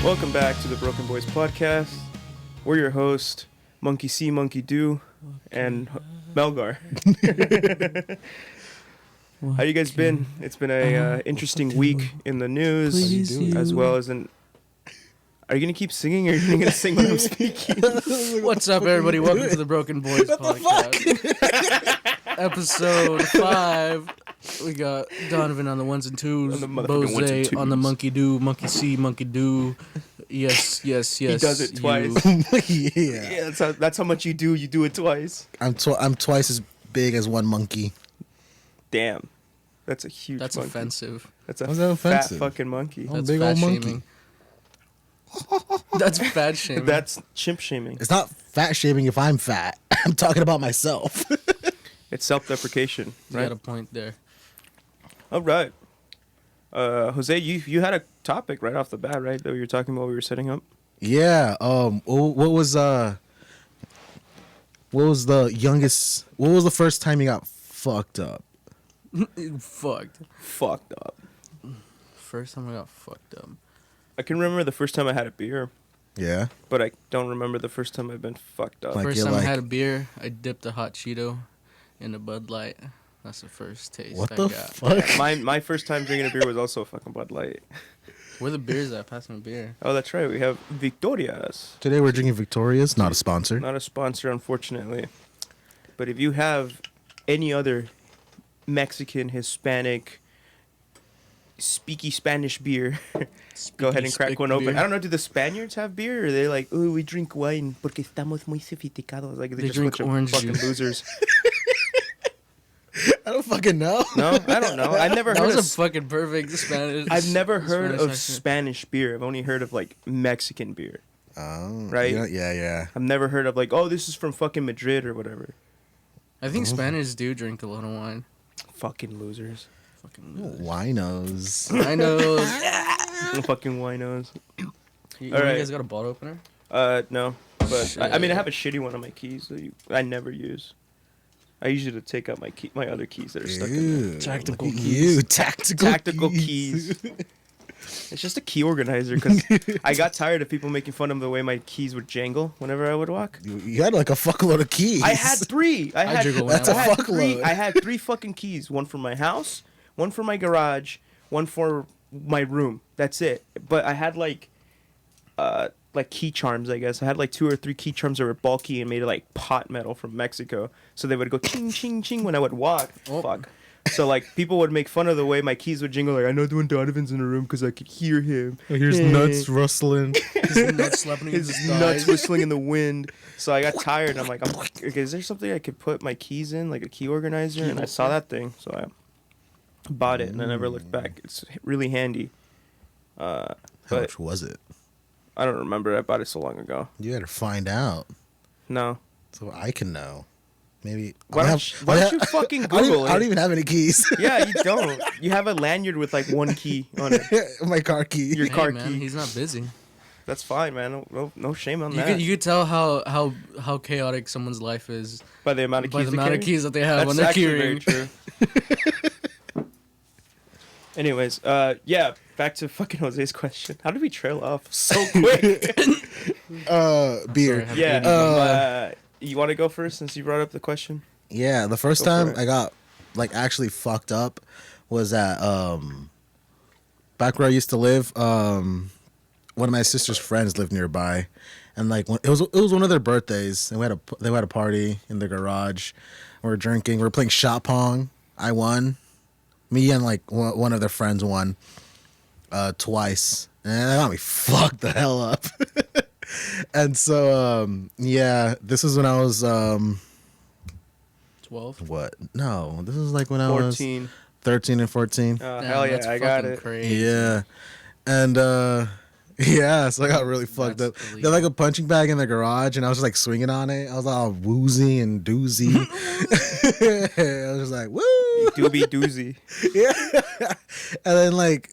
Welcome back to the Broken Boys podcast. We're your host, Monkey See, Monkey Do, and Melgar. How you guys been? It's been a interesting week in the news, as well as an... Are you going to keep singing, or are you going to sing when I'm speaking? What's up, everybody? Welcome to the Broken Boys podcast. Episode 5. We got Donovan on the ones and twos, Boiz on the monkey do, monkey see, monkey do. Yes. He does it twice. Yeah, that's how much you do. You do it twice. I'm twice as big as one monkey. Damn, that's a huge. That's monkey. Offensive. That's a How's that fat offensive? fucking monkey. I'm a That's big fat old monkey. shaming. That's fat shaming. That's chimp shaming. It's not fat shaming if I'm fat. I'm talking about myself. It's self-deprecation, You right? got a point there. All right. Jose, you had a topic right off the bat, right? That you were talking about. We were setting up. Yeah. What was the first time you got fucked up? Fucked. Fucked up. First time I got fucked up. I can remember the first time I had a beer, Yeah. but I don't remember the first time I've been fucked up. Like, First you're time I like- had a beer, I dipped a hot Cheeto in a Bud Light. That's the first taste What I the got. fuck? My first time drinking a beer was also a fucking Bud Light. Where the beers at? Pass me a beer. Oh, that's right. We have Victorias. Today we're drinking Victoria's, not a sponsor. Not a sponsor, unfortunately. But if you have any other Mexican, Hispanic, speaky Spanish beer, go ahead and crack one open. Beer. I don't know, do the Spaniards have beer? Or are they like, oh, we drink wine porque estamos muy sofisticados? Like, They just drink bunch of orange fucking juice. losers. I don't fucking know. No, I don't know. I've never That heard was of... a fucking perfect Spanish. I've never heard Spanish of accent. Spanish beer. I've only heard of, like, Mexican beer. Right? Yeah. I've never heard of, like, oh, this is from fucking Madrid or whatever. I think Spanish do drink a lot of wine. Fucking losers. Fucking losers. Winos. I know. Fucking winos. You, All right. you guys got a bottle opener? No. But, I mean, I Shit. have a shitty one on my keys that I never use. I usually take out my other keys that are stuck in there. Tactical look at keys. You tactical Keys. It's just a key organizer because I got tired of people making fun of the way my keys would jangle whenever I would walk. You had like a fuckload of keys. I had 3. jiggle when That's a I had fuckload. I had 3 fucking keys. One for my house, one for my garage, one for my room. That's it. But I had like key charms, I guess. I had like 2 or 3 key charms that were bulky and made of like pot metal from Mexico. So they would go ching ching ching when I would walk. Oh. Fuck. So like people would make fun of the way my keys would jingle. Like I know when Donovan's in the room because I could hear him. Here's nuts rustling. His nuts slapping His against his nuts thighs. whistling in the wind. So I got tired. I'm like, okay, is there something I could put my keys in, like a key organizer? And I saw that thing, so I bought it, and I never looked back. It's really handy. How But much was it? I don't remember. I bought it so long ago. You gotta find out No. so I can know. Maybe. Why don't you fucking Google I don't it? even have any keys. Yeah, you don't. You have a lanyard with like 1 key on it. My car key. Your Hey, car man, key. he's not busy. That's fine, man. No shame on You that. could tell how chaotic someone's life is By the amount of keys by the they amount of carry? keys that they have That's when they're actually carrying. very true. Anyways, yeah, back to fucking Jose's question. How did we trail off so quick? Beer. Sorry, Yeah. You want to go first since you brought up the question? Yeah, the first Go for time it. I got like actually fucked up was at back where I used to live. One of my sister's friends lived nearby, and like it was one of their birthdays, and they had a party in the garage. We were drinking. We were playing shot pong. I won. Me and like one of their friends won twice, and that got me fucked the hell up. And so yeah, this is when I was 12. what? No, this is like when I 14. was 13 and 14. Hell Damn, yeah, that's I got fucking it. Crazy. Yeah. And yeah, so I got really fucked up. That's They had like a punching bag in the garage, and I was just like swinging on it. I was all woozy and doozy. I was just like, woo! Doobie doozy. Yeah. And then like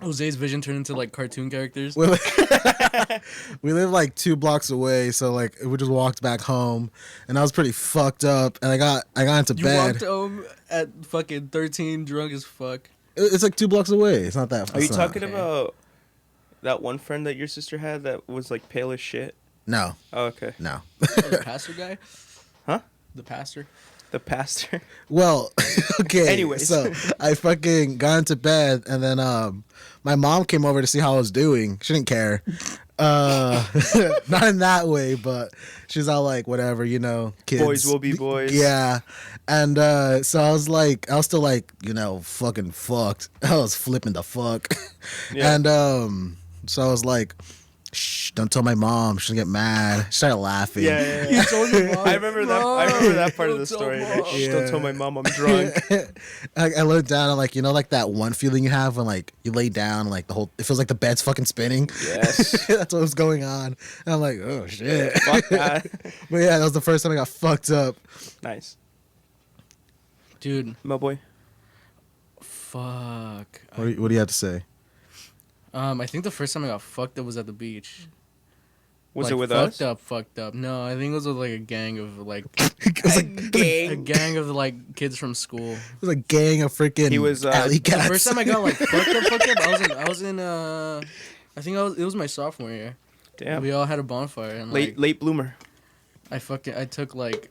Jose's vision turned into like cartoon characters. we live like 2 blocks away, so like we just walked back home, and I was pretty fucked up, and I got into You bed. walked home at fucking 13, drunk as fuck. It's like 2 blocks away. It's not that. Are you it's not- talking Okay. about that one friend that your sister had that was like pale as shit? No. Oh, okay. No. The pastor guy? Huh? The pastor? The pastor. Well, okay. Anyways. So I fucking got into bed, and then my mom came over to see how I was doing. She didn't care. Not in that way, but she's all like, whatever, you know, kids. Boys will be boys. Yeah. And so I was still like, you know, fucking fucked. I was flipping the fuck. Yeah. And so I was like, shh, don't tell my mom. She'll get mad. She started laughing. Yeah. You told your mom. I remember that part of the story. Like, shh, don't tell my mom I'm drunk. I looked down and like, you know, like that one feeling you have when like you lay down and like it feels like the bed's fucking spinning. Yes. That's what was going on. And I'm like, oh shit. Fuck that. But yeah, that was the first time I got fucked up. Nice. Dude. My boy. Fuck. What do you have to say? I think the first time I got fucked up was at the beach. Was like, it with fucked us? Fucked up. No, I think it was with like a gang of like It was like a gang of like kids from school. It was a gang of freaking He was, alley The cats. first time I got like fucked up, I was in I think it was my sophomore year. Damn. We all had a bonfire and Late bloomer. I took like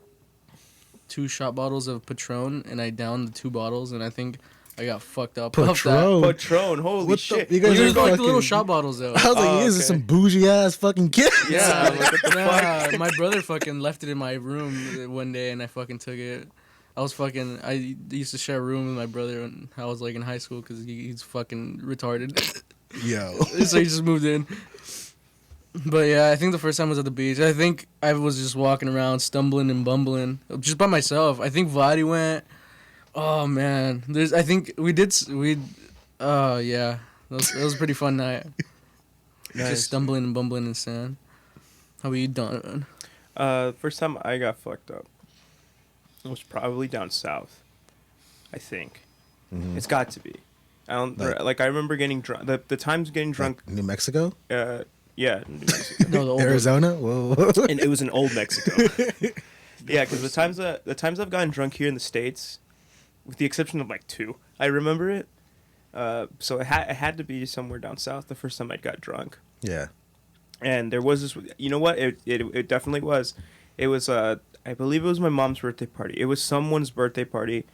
2 shot bottles of Patron and I downed the 2 bottles and I think I got fucked up. off that. Patron, holy What the- shit. you guys These are are like the fucking- little shot bottles though. I was like, Oh, this is okay. some bougie ass fucking kids. Yeah, like, what the fuck? Nah, my brother fucking left it in my room one day and I fucking took it. I used to share a room with my brother when I was like in high school because he's fucking retarded. Yo. So he just moved in. But yeah, I think the first time was at the beach. I think I was just walking around, stumbling and bumbling, just by myself. I think Vladi went. Oh man, yeah, that was a pretty fun night. Nice. Just stumbling and bumbling in sand. How about you, Donovan? First time I got fucked up was probably down south. I think. Mhm. It's got to be. I don't like. I remember getting drunk. The times getting drunk. Like New Mexico? Yeah, New Mexico. No, the old Arizona? Whoa. And it was in old Mexico. Yeah, because the times I've gotten drunk here in the States, with the exception of like 2, I remember it. So it had to be somewhere down south the first time I got drunk. Yeah. And there was this, you know what? It definitely was. It was I believe it was my mom's birthday party. It was someone's birthday party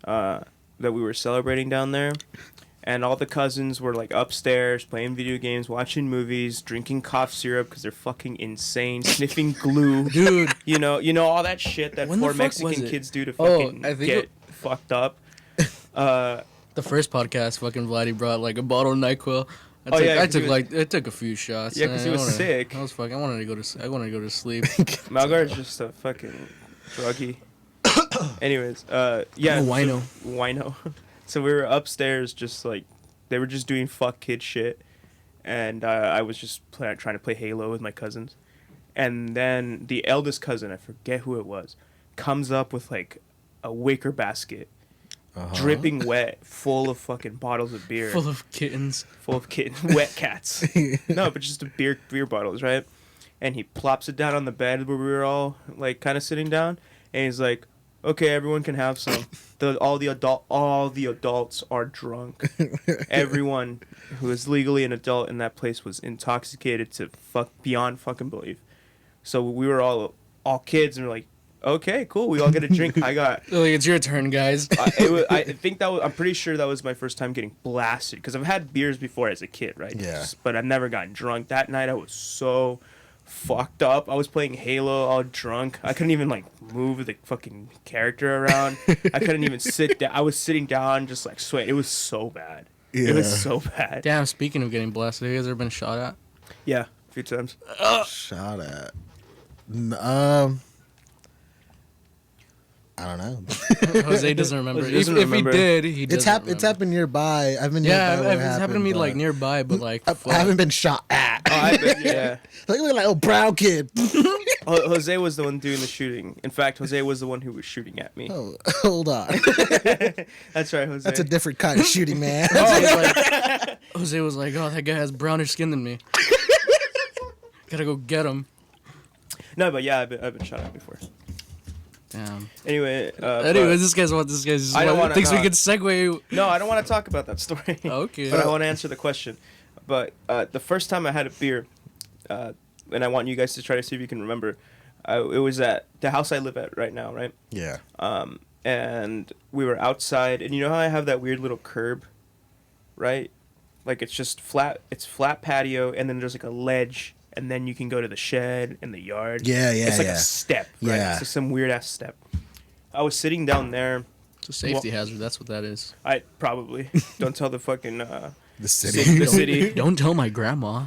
that we were celebrating down there. And all the cousins were like upstairs playing video games, watching movies, drinking cough syrup because they're fucking insane, sniffing glue. Dude. You know all that shit that When the poor fuck was Mexican it? kids do to Oh, fucking I think get fucked up. The first podcast, fucking Vladi brought like a bottle of NyQuil. I took a few shots. Yeah, 'cause he was sick. I was fucking. I wanted to go to sleep. Malgar's just a fucking druggie. Anyways, yeah. I'm a wino. Wino. So we were upstairs, just like they were just doing fuck kid shit, and I was just trying to play Halo with my cousins, and then the eldest cousin, I forget who it was, comes up with like a wicker basket, dripping wet, full of fucking bottles of beer, Full of kittens. wet cats. No, but just beer bottles, right? And he plops it down on the bed where we were all like kind of sitting down, and he's like, "Okay, everyone can have some. All the adults are drunk. Everyone who is legally an adult in that place was intoxicated to beyond fucking belief." So we were all kids, and we're like, "Okay, cool. We all get a drink." I got. Like, it's your turn, guys. I'm pretty sure that was my first time getting blasted because I've had beers before as a kid, right? Yeah. But I've never gotten drunk. That night I was so fucked up. I was playing Halo all drunk. I couldn't even like move the fucking character around. I couldn't even sit down. I was sitting down just like sweat. It was so bad. Yeah. It was so bad. Damn. Speaking of getting blasted, have you guys ever been shot at? Yeah, a few times. Shot at. I don't know. Jose doesn't remember. Jose doesn't if remember. he did, he doesn't It's remember. happened nearby. I've been Yeah, nearby when it's happened to me but like nearby, but like I haven't been shot at. Oh, I bet, yeah. Like, look at that little brown kid. Jose was the one doing the shooting. In fact, Jose was the one who was shooting at me. Oh, hold on. That's right, Jose. That's a different kind of shooting, man. Jose was like, "Oh, that guy has browner skin than me. Gotta go get him." No, but yeah, I've been shot at before. Damn. Anyway. Anyways, this guy's I don't wanna- thinks we no. can segue. No, I don't want to talk about that story. Okay. But I want to answer the question. But the first time I had a beer, and I want you guys to try to see if you can remember, it was at the house I live at right now, right? Yeah. And we were outside, and you know how I have that weird little curb, right? Like it's just flat. It's flat patio, and then there's like a ledge, and then you can go to the shed and the yard. Yeah. It's like a step, right? Yeah. It's just some weird ass step. I was sitting down there. It's a safety hazard. That's what that is. I probably don't tell the fucking The city. the city. Don't tell my grandma.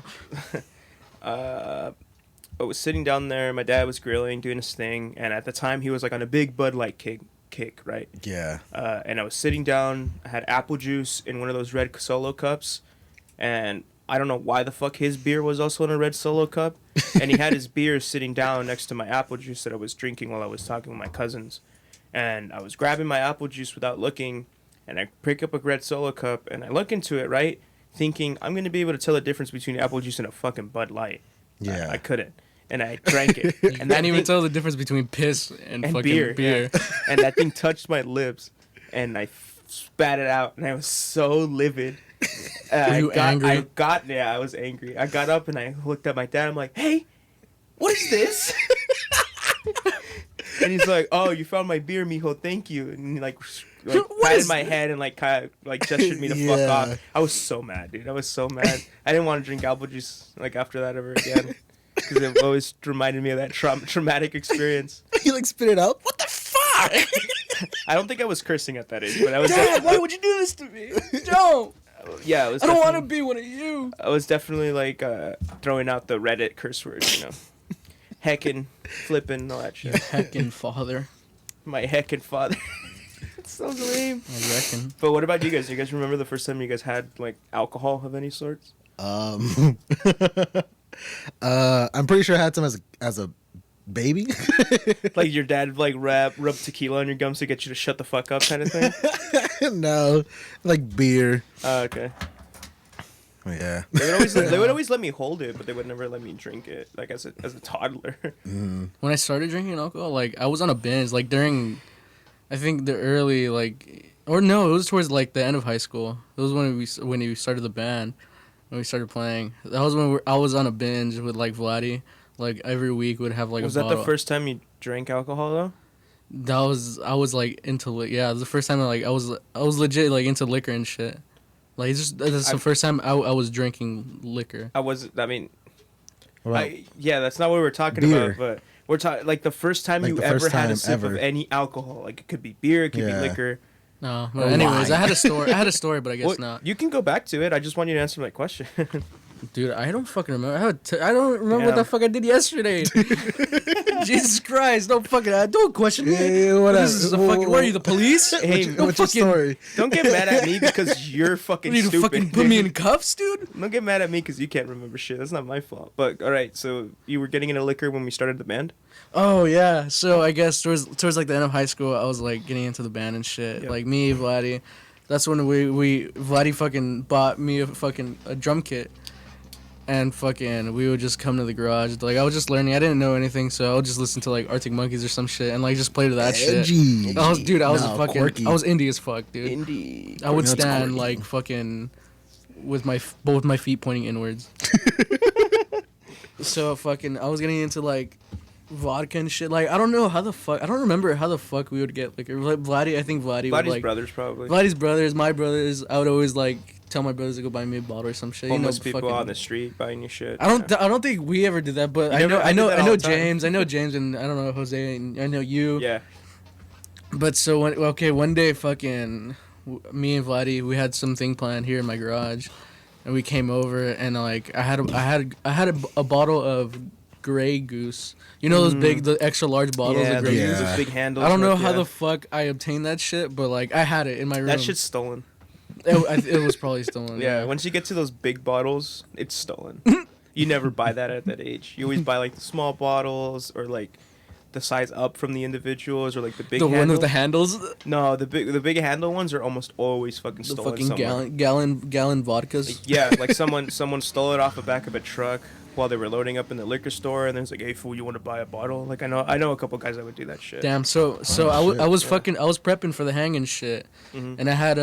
I was sitting down there. My dad was grilling, doing his thing, and at the time he was like on a big Bud Light kick, right? Yeah. And I was sitting down. I had apple juice in one of those red Solo cups, and I don't know why the fuck his beer was also in a red Solo cup, and he had his beer sitting down next to my apple juice that I was drinking while I was talking with my cousins, and I was grabbing my apple juice without looking, and I pick up a red Solo cup and I look into it, right, thinking I'm gonna be able to tell the difference between apple juice and a fucking Bud Light. Yeah. I couldn't. And I drank it. And Can't even tell the difference between piss and fucking beer. Yeah. And that thing touched my lips, and I spat it out, and I was so livid. Were you angry? I was angry. I got up and I looked at my dad. I'm like, "Hey, what is this?" And he's like, "Oh, you found my beer, mijo. Thank you." And he like patted my head and like kind of like gestured me to fuck off. I was so mad, dude. I was so mad. I didn't want to drink apple juice like after that ever again. Because it always reminded me of that traumatic experience. You like spit it out? What the fuck? I don't think I was cursing at that age, but I was. Dad, why would you do this to me? Don't. Yeah, it was. I don't want to be one of you. I was definitely like throwing out the Reddit curse words, you know, heckin', flippin', all that shit. Heckin' father. My heckin' father. It's so lame. I reckon. But what about you guys? Do you guys remember the first time you guys had like alcohol of any sorts? I'm pretty sure I had some as a baby. Like your dad like rub tequila on your gums to get you to shut the fuck up kind of thing? No, like beer. Oh, okay. Yeah. They would always let me hold it, but they would never let me drink it like as a toddler. Mm. When I started drinking alcohol, like I was on a binge, like during, I think the early like, or no, it was towards like the end of high school. It was when we started the band. When we started playing, that was when I was on a binge with like Vladdy. Like every week would have like was a that bottle. the first time you drank alcohol though? I was like into it was the first time I was legit like into liquor and shit. Like that's the first time I was drinking liquor. That's not what we were talking beer. about, but we're talking like the first time like you the ever first had a time sip ever. of any alcohol. Like it could be beer, it could be liquor. No, but anyways, I had a story, but I guess Well, not. You can go back to it. I just want you to answer my question. Dude, I don't fucking remember. I don't remember what the fuck I did yesterday. Jesus Christ! Don't question me. Yeah, whatever. This is what are you, the police? Hey, what's your story? Don't get mad at me because you're fucking You need to stupid. fucking put me in cuffs, dude. Don't get mad at me because you can't remember shit. That's not my fault. But all right, so you were getting into liquor when we started the band. Oh yeah. So I guess towards like the end of high school, I was like getting into the band and shit. Yep. Like me, Vladdy. That's when Vladdy fucking bought me a drum kit. And fucking, we would just come to the garage. Like, I was just learning. I didn't know anything, so I would just listen to, like, Arctic Monkeys or some shit and, like, just play to that shit. I was quirky. I was indie as fuck, dude. Indie. I would That's stand, quirky. like, fucking, with both my feet pointing inwards. So, fucking, I was getting into, like, vodka and shit. Like, I don't remember how the fuck we would get liquor. Like, Vladdy would, like... brothers, probably. Vladdy's brothers, my brothers, I would always, like... tell my brothers to go buy me a bottle or some shit. Homeless people fucking, on the street buying you shit. I don't think we ever did that, but I know James, and I don't know Jose, and I know you. Yeah. But so one day, fucking, me and Vladdy, we had something planned here in my garage, and we came over, and like I had a bottle of Grey Goose. You know the extra large bottles of Grey Goose. Those big handles. I don't know how the fuck I obtained that shit, but like I had it in my room. That shit's stolen. It was probably stolen. Yeah, once you get to those big bottles, it's stolen. You never buy that at that age. You always buy like the small bottles or like the size up from the individuals or like the big. The handle. one with the handles. No, the big handle ones are almost always fucking The stolen. fucking somewhere. gallon vodkas. Like, yeah, like someone stole it off the back of a truck while they were loading up in the liquor store, and then it's like, "Hey fool, you want to buy a bottle?" Like I know a couple guys that would do that shit. Damn. So I was prepping for the hang and shit, and I had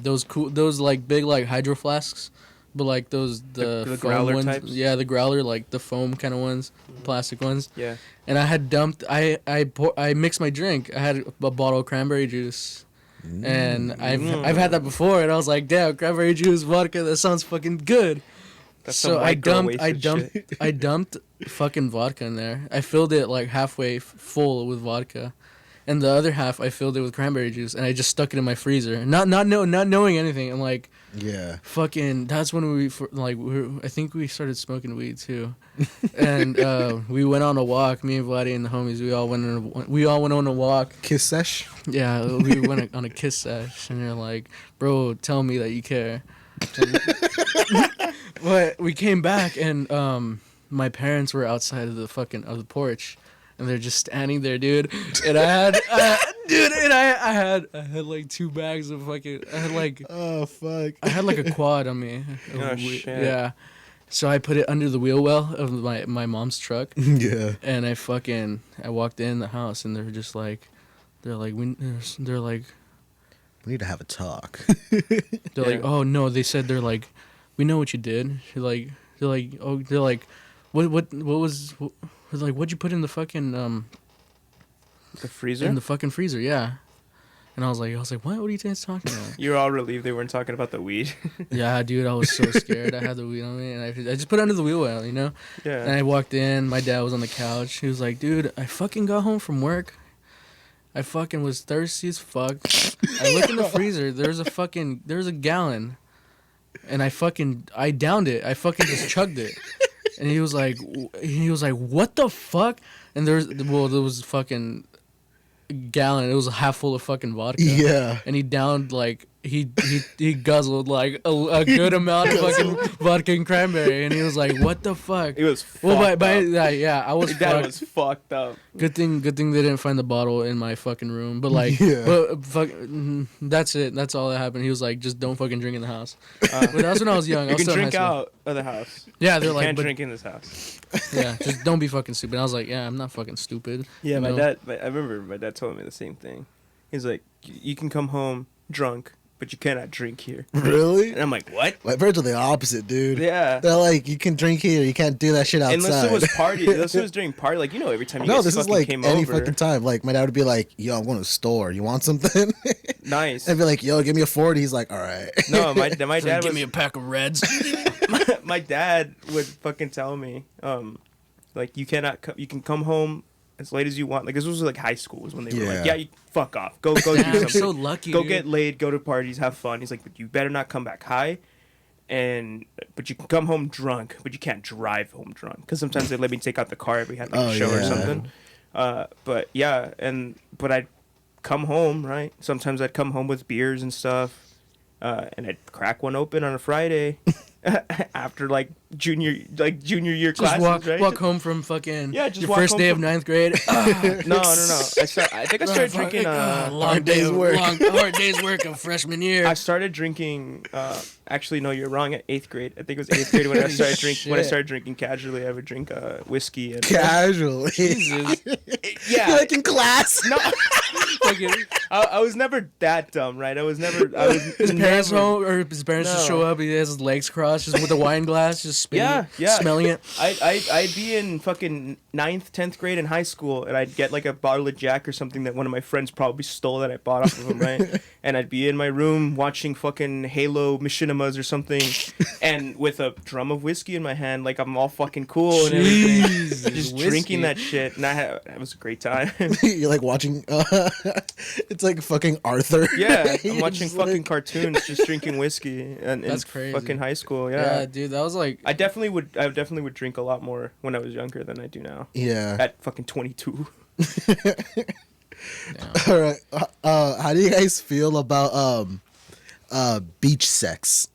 those like big like hydro flasks, but like those the The foam growler ones. types? Yeah, the growler, like the foam kind of ones, plastic ones. Yeah. And I had dumped. I mixed my drink. I had a bottle of cranberry juice. And I've had that before, and I was like, "Damn, cranberry juice, vodka, that sounds fucking good." That's So some white girl wasted shit. I dumped fucking vodka in there. I filled it like halfway full with vodka, and the other half I filled it with cranberry juice, and I just stuck it in my freezer, not knowing anything. And like, Yeah. fucking, that's when I think we started smoking weed too, and we went on a walk. Me and Vladdy and the homies, we all went on a walk. Kiss sesh. Yeah, we went on a kiss sesh, and you're like, bro, tell me that you care. But we came back, and my parents were outside of the porch, and they're just standing there, dude. And I had like 2 bags of fucking. Oh fuck. I had like a quad on me. Oh, shit. Yeah. So I put it under the wheel well of my mom's truck, Yeah. and I walked in the house, and they're like, we need to have a talk. They're like, oh no, they said, they're like, we know what you did. They're like, what'd you put in the fucking The freezer? in the fucking freezer? Yeah. And I was like, what are you guys talking about? You were all relieved they weren't talking about the weed. Yeah, dude, I was so scared. I had the weed on me, and I just put it under the wheel well, you know. Yeah. And I walked in. My dad was on the couch. He was like, dude, I fucking got home from work. I fucking was thirsty as fuck. I looked in the freezer. There's a gallon. And I downed it. I fucking just chugged it. And he was like, what the fuck? And there was fucking gallon. It was half full of fucking vodka. Yeah. And he downed like he guzzled like a good amount of fucking vodka and cranberry, and he was like, "What the fuck?" It was fucked up. Yeah, I was. That was fucked up. Good thing they didn't find the bottle in my fucking room. But like, that's it. That's all that happened. He was like, "Just don't fucking drink in the house." But that's when I was young. You can drink out of the house. Yeah, they're you like, can't drink in this house. Yeah, just don't be fucking stupid. I was like, yeah, I'm not fucking stupid. Yeah, you my know? dad. I remember my dad told me the same thing. He's like, you can come home drunk, but you cannot drink here. Really? And I'm like, what? My parents are the opposite, dude. Yeah. They're like, you can drink here, you can't do that shit outside. Unless it was party. Unless it was during party. Like, you know, every time you No, guys this is fucking like came any over. fucking time. Like, my dad would be like, yo, I'm going to the store. You want something? Nice. I'd be like, yo, give me a 40. He's like, all right. No, my dad Give was... me a pack of Reds. my dad would fucking tell me, like, you can come home as late as you want. Like, this was like high school was when they were like, yeah, you fuck off. Go do I'm something. so lucky. Go dude. get laid, go to parties, have fun. He's like, but you better not come back high. But you can come home drunk, but you can't drive home drunk. Because sometimes they let me take out the car if we had like a show or something. But I'd come home, right? Sometimes I'd come home with beers and stuff. And I'd crack one open on a Friday after like junior year classes, right? Walk home from fucking just your walk first home day of from- 9th grade. No. I think I started drinking. Hard day's work of freshman year. I started drinking. Actually, no, you're wrong. At 8th grade, I think it was 8th grade when I started drinking. When I started drinking casually, I would drink whiskey and Casually. Jesus. yeah, You're like in class. no, Fucking I was never that dumb, right? I was his parents never, home, or his parents just No. show up. He has his legs crossed, just with a wine glass, just spinning Yeah. smelling it. I'd be in fucking 9th, 10th grade in high school, and I'd get like a bottle of Jack or something that one of my friends probably stole that I bought off of him, right? And I'd be in my room watching fucking Halo Machinimas or something, and with a drum of whiskey in my hand, like I'm all fucking cool and everything, Jesus, just whiskey. drinking that shit, and it was a great time. You're like watching. It's like fucking Arthur. Yeah, I'm You're watching just fucking like- cartoons, just drinking whiskey, and That's in crazy. fucking high school. Yeah, Yeah. dude, that was like. I definitely would drink a lot more when I was younger than I do now. Yeah. At fucking 22. All right. How do you guys feel about beach sex?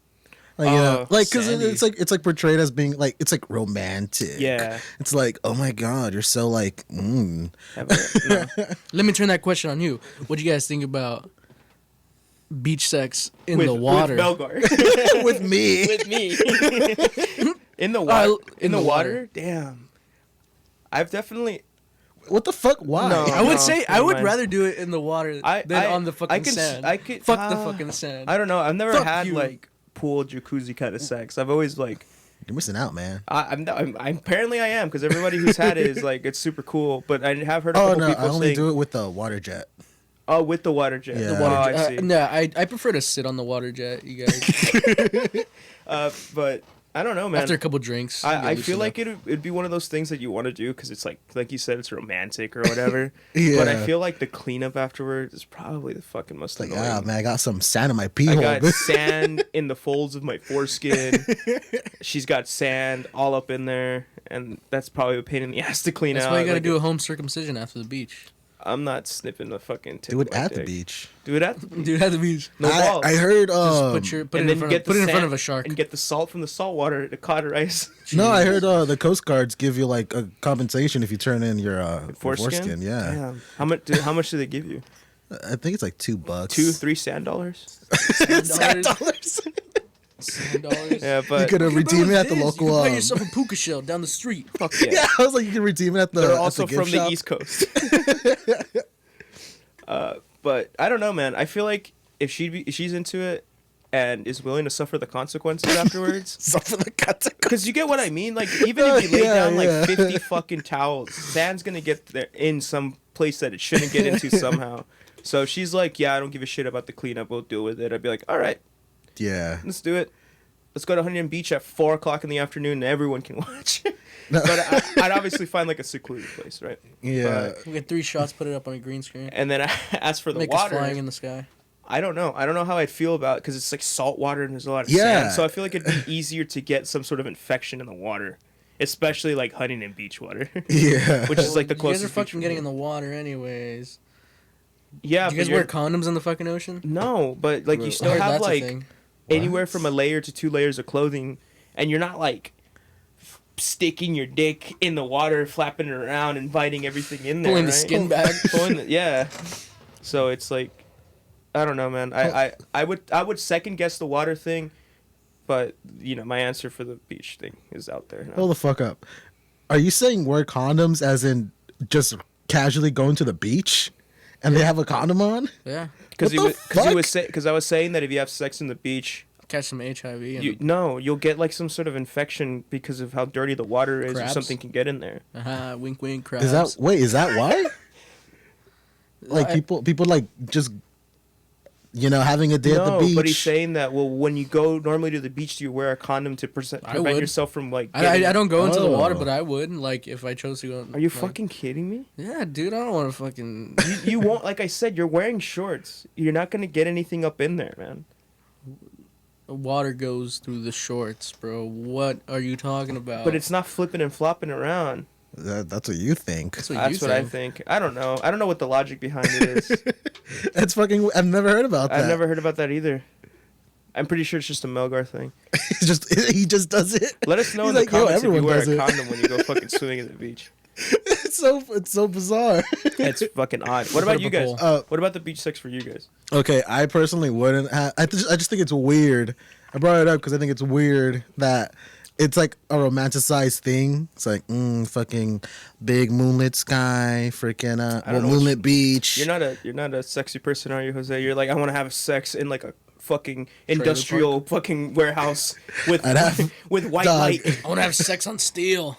Like, you know, like, cause Sandy. it's like portrayed as being like, it's like romantic. Yeah. It's like, oh my god, you're so like, No. Let me turn that question on you. What do you guys think about beach sex in With- the water? With Belgar. with me. With me. In the water. in the water. Damn. I've definitely. What the fuck? Why? No. I would say I would mind. rather do it in the water than on the fucking sand. I could. Fuck the fucking sand. I don't know. I've never Fuck had you. like pool jacuzzi kind of sex. I've always like. You're missing out, man. I'm apparently I am because everybody who's had it is like it's super cool. But I have heard a couple people I only saying, do it with the water jet. Oh, with the water jet. Yeah. The water jet. I see. No, I prefer to sit on the water jet, you guys. But I don't know, man. After a couple drinks. I feel like it'd be one of those things that you want to do because it's like you said, it's romantic or whatever. Yeah. But I feel like the cleanup afterwards is probably the fucking most Like, annoying. man, I got some sand in my pee hole. I got sand in the folds of my foreskin. She's got sand all up in there, and that's probably a pain in the ass to clean out. That's why you gotta like do a home circumcision after the beach. I'm not snipping the fucking tip. Do it of my at the dick. beach. Do it at the beach. Dude, at the beach. No balls. I heard. Just put and it then get the in front sand of a shark. and get the salt from the salt water to cauterize. No, I heard the Coast Guards give you like a compensation if you turn in your foreskin. Yeah. Damn. How much do they give you? I think it's like $2. $2-3 sand dollars. $3. $7. Yeah, but You could redeem it at the You local. can buy yourself a puka shell down the street. fuck yeah. Yeah, I was like, you can redeem it at the. They're at also the gift from shop. the East Coast. But I don't know, man. I feel like if she's into it and is willing to suffer the consequences afterwards. Suffer the consequences. Because you get what I mean. Like even if you lay Yeah, down yeah. like 50 fucking towels, sand's gonna get there in some place that it shouldn't get into somehow. So if she's like, yeah, I don't give a shit about the cleanup. We'll deal with it. I'd be like, all right, Yeah. let's do it. Let's go to Huntington Beach at 4:00 in the afternoon, and everyone can watch. No. But I'd obviously find like a secluded place, right? Yeah. We get 3 shots, put it up on a green screen. And then as for the Make us water, flying in the sky. I don't know. I don't know how I'd feel about it because it's like salt water and there's a lot of Yeah. sand. So I feel like it'd be easier to get some sort of infection in the water, especially like Huntington Beach water, Yeah. which is like the You closest. guys are fucking beach getting in from the water anyways. Yeah, Do you but guys wear condoms in the fucking ocean? no, but like you I still heard have that's a like thing. anywhere from a layer to 2 layers of clothing, and you're not like sticking your dick in the water, flapping it around, inviting everything in there, Pulling the right? skin back. Yeah. So it's like, I don't know, man. I would second guess the water thing, but you know my answer for the beach thing is out there. Hold the fuck up. Are you saying wear condoms as in just casually going to the beach and they have a condom on? Yeah. Because What the fuck? I was saying that if you have sex in the beach, Catch some HIV. you'll get like some sort of infection because of how dirty the water is, Crabs? or something can get in there. Wink, wink, crabs. Is that why? Like I- people like just having a day at the No, beach. but he's saying that when you go normally to the beach, do you wear a condom to I prevent would. yourself from like? I don't go into the water, Oh. but I would, like, if I chose to go. Are you like- fucking kidding me? Yeah, dude, I don't want to fucking. You won't. Like I said, you're wearing shorts. You're not gonna get anything up in there, man. Water goes through the shorts, bro. What are you talking about? But it's not flipping and flopping around. That's what you think. That's what, That's you what I think. I don't know. I don't know what the logic behind it is. That's fucking. I've never heard about that. I've never heard about that either. I'm pretty sure it's just a Melgar thing. It's just he just does it. Let us know He's in the like, yo, comments if you everyone wear does a it. condom when you go fucking swimming at the beach. It's so bizarre. It's fucking odd. What Put about up you a guys? poll. What about the beach sex for you guys? Okay, I personally wouldn't have. I just think it's weird. I brought it up because I think it's weird that it's like a romanticized thing. It's like fucking big moonlit sky, freaking I don't know what moonlit beach. You're not a sexy person, are you, Jose? You're like, I want to have sex in like a fucking industrial fucking warehouse with I'd have- with white dog. light, I want to have sex on steel.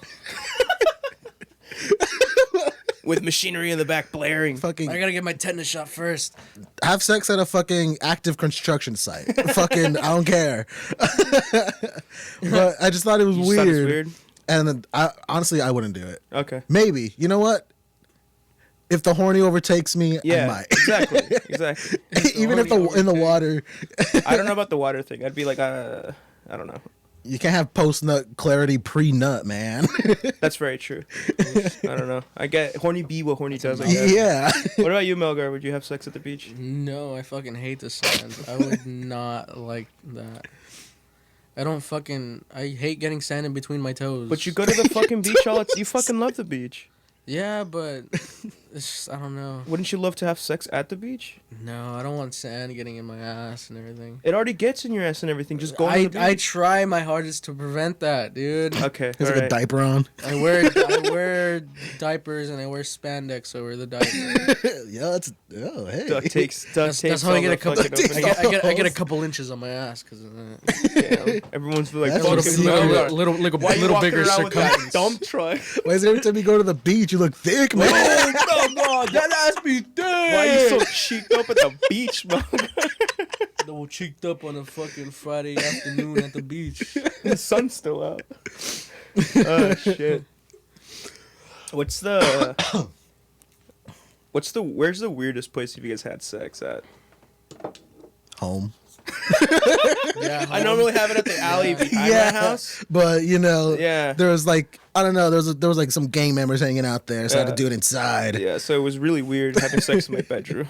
with machinery in the back blaring. fucking I gotta get my tetanus shot first. have sex at a fucking active construction site. Fucking I don't care. But I just thought it was You just thought it was weird. weird? And honestly, I wouldn't do it. Okay. Maybe. You know what? If the horny overtakes me, I Yeah. might. Exactly. Even if in the water, I don't know about the water thing. I'd be like, I don't know. you can't have post nut clarity pre nut, man. That's very true. I don't know. I get horny bee what horny does. I guess. Yeah. What about you, Melgar? Would you have sex at the beach? No, I fucking hate the sand. I would not like that. I hate getting sand in between my toes. But you go to the fucking beach all. You fucking love the beach. Yeah, but It's just, I don't know. Wouldn't you love to have sex at the beach? No, I don't want sand getting in my ass and everything. It already gets in your ass and everything. Just go to the beach. I try my hardest to prevent that, dude. Okay. There's like a diaper on. I wear diapers and I wear spandex over the diaper. Hey. Duct tapes. That's how I get a couple. I get a couple inches on my ass because of that. Yeah, everyone's like, That's fucking what's little bigger circumference. Dump truck. Why is it every time you go to the beach, you look thick, man? Oh, that ass be thick. Why are you so cheeked up at the beach, man? Double cheeked up on a fucking Friday afternoon at the beach. The sun's still out. Oh shit. Where's the weirdest place you guys had sex at? Home. Yeah, I normally have it at the alley behind my house. But Yeah. there was like, I don't know, there was like some gang members hanging out there, so I had to do it inside. Yeah, so it was really weird having sex in my bedroom.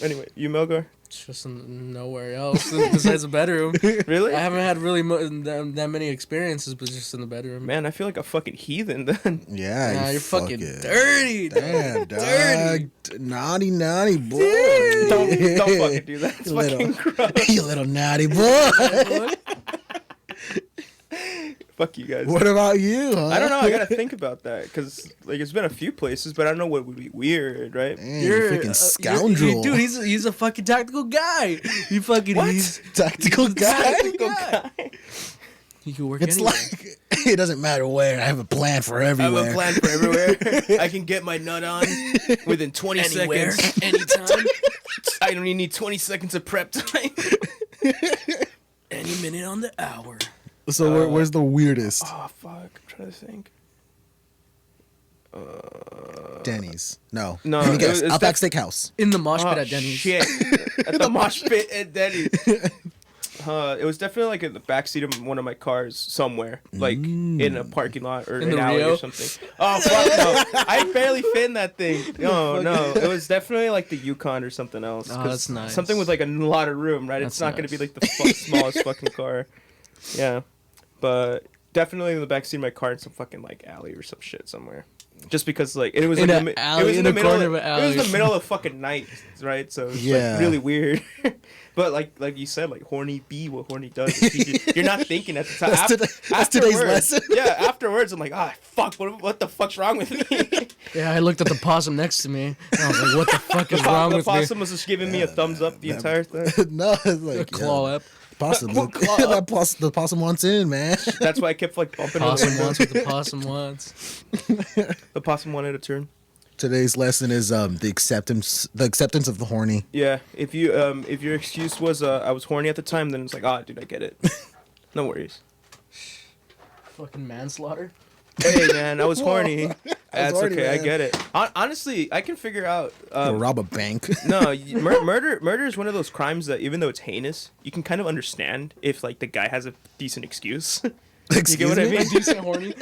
Anyway, you Melgar? It's just nowhere else besides the bedroom. Really? I haven't had really that many experiences, but just in the bedroom. Man, I feel like a fucking heathen then. Yeah, Nah, you're fucking dirty. Damn, dog. Dirty. Naughty boy. Don't fucking do that. It's fucking gross. You little naughty boy. Fuck you guys. What about you, huh? I don't know. I gotta think about that because like it's been a few places, but I don't know what would be weird, right? Damn, you're a freaking scoundrel. Dude, he's a fucking tactical guy. He fucking he's tactical guy. He can work It's anywhere. like it doesn't matter where. I have a plan for I everywhere. have a plan for everywhere. I can get my nut on within 20 Anywhere, seconds. anytime, I don't even need 20 seconds of prep time. any minute on the hour. So where's the weirdest? Oh fuck! I'm trying to think. Denny's. No. No, Let me guess. it's Outback Steakhouse. In the mosh pit Oh at Denny's. shit! At the mosh pit at Denny's. It was definitely like in the backseat of one of my cars somewhere, like in a parking lot or In an the alley Rio? or something. Oh fuck no! I barely fit in that thing. No, it was definitely like the Yukon or something else. Oh, 'cause that's nice. Something with like a lot of room, right? It's That's not gonna be nice. like the smallest fucking car. Yeah, but definitely in the backseat of my car in some fucking like alley or some shit somewhere. Just because like it was In like an it alley, was in the a middle corner of, of an it was alley. the middle of fucking night, right? So it's Yeah. like really weird. But like you said, like horny B, what horny does. Is you're not thinking at the time. That's today's Afterwards- lesson. Yeah, afterwards I'm like, fuck, what the fuck's wrong with me? Yeah, I looked at the possum next to me. And I was like, what the fuck is wrong The with me? possum was just giving me a thumbs up the entire thing. No, it's A like claw up. Possum. Claw The possum wants in, man. That's why I kept like bumping into Possum the wants what the possum wants. The possum wanted a turn. Today's lesson is the acceptance of the horny. Yeah, if your excuse was I was horny at the time, then it's like, dude, I get it. No worries. Fucking manslaughter. Hey man, I was horny. That's horny, okay, I man. get it. Honestly, I can figure out. Rob a bank. No, murder is one of those crimes that even though it's heinous, you can kind of understand if like the guy has a decent excuse. Excuse You get what I me? mean? Decent horny.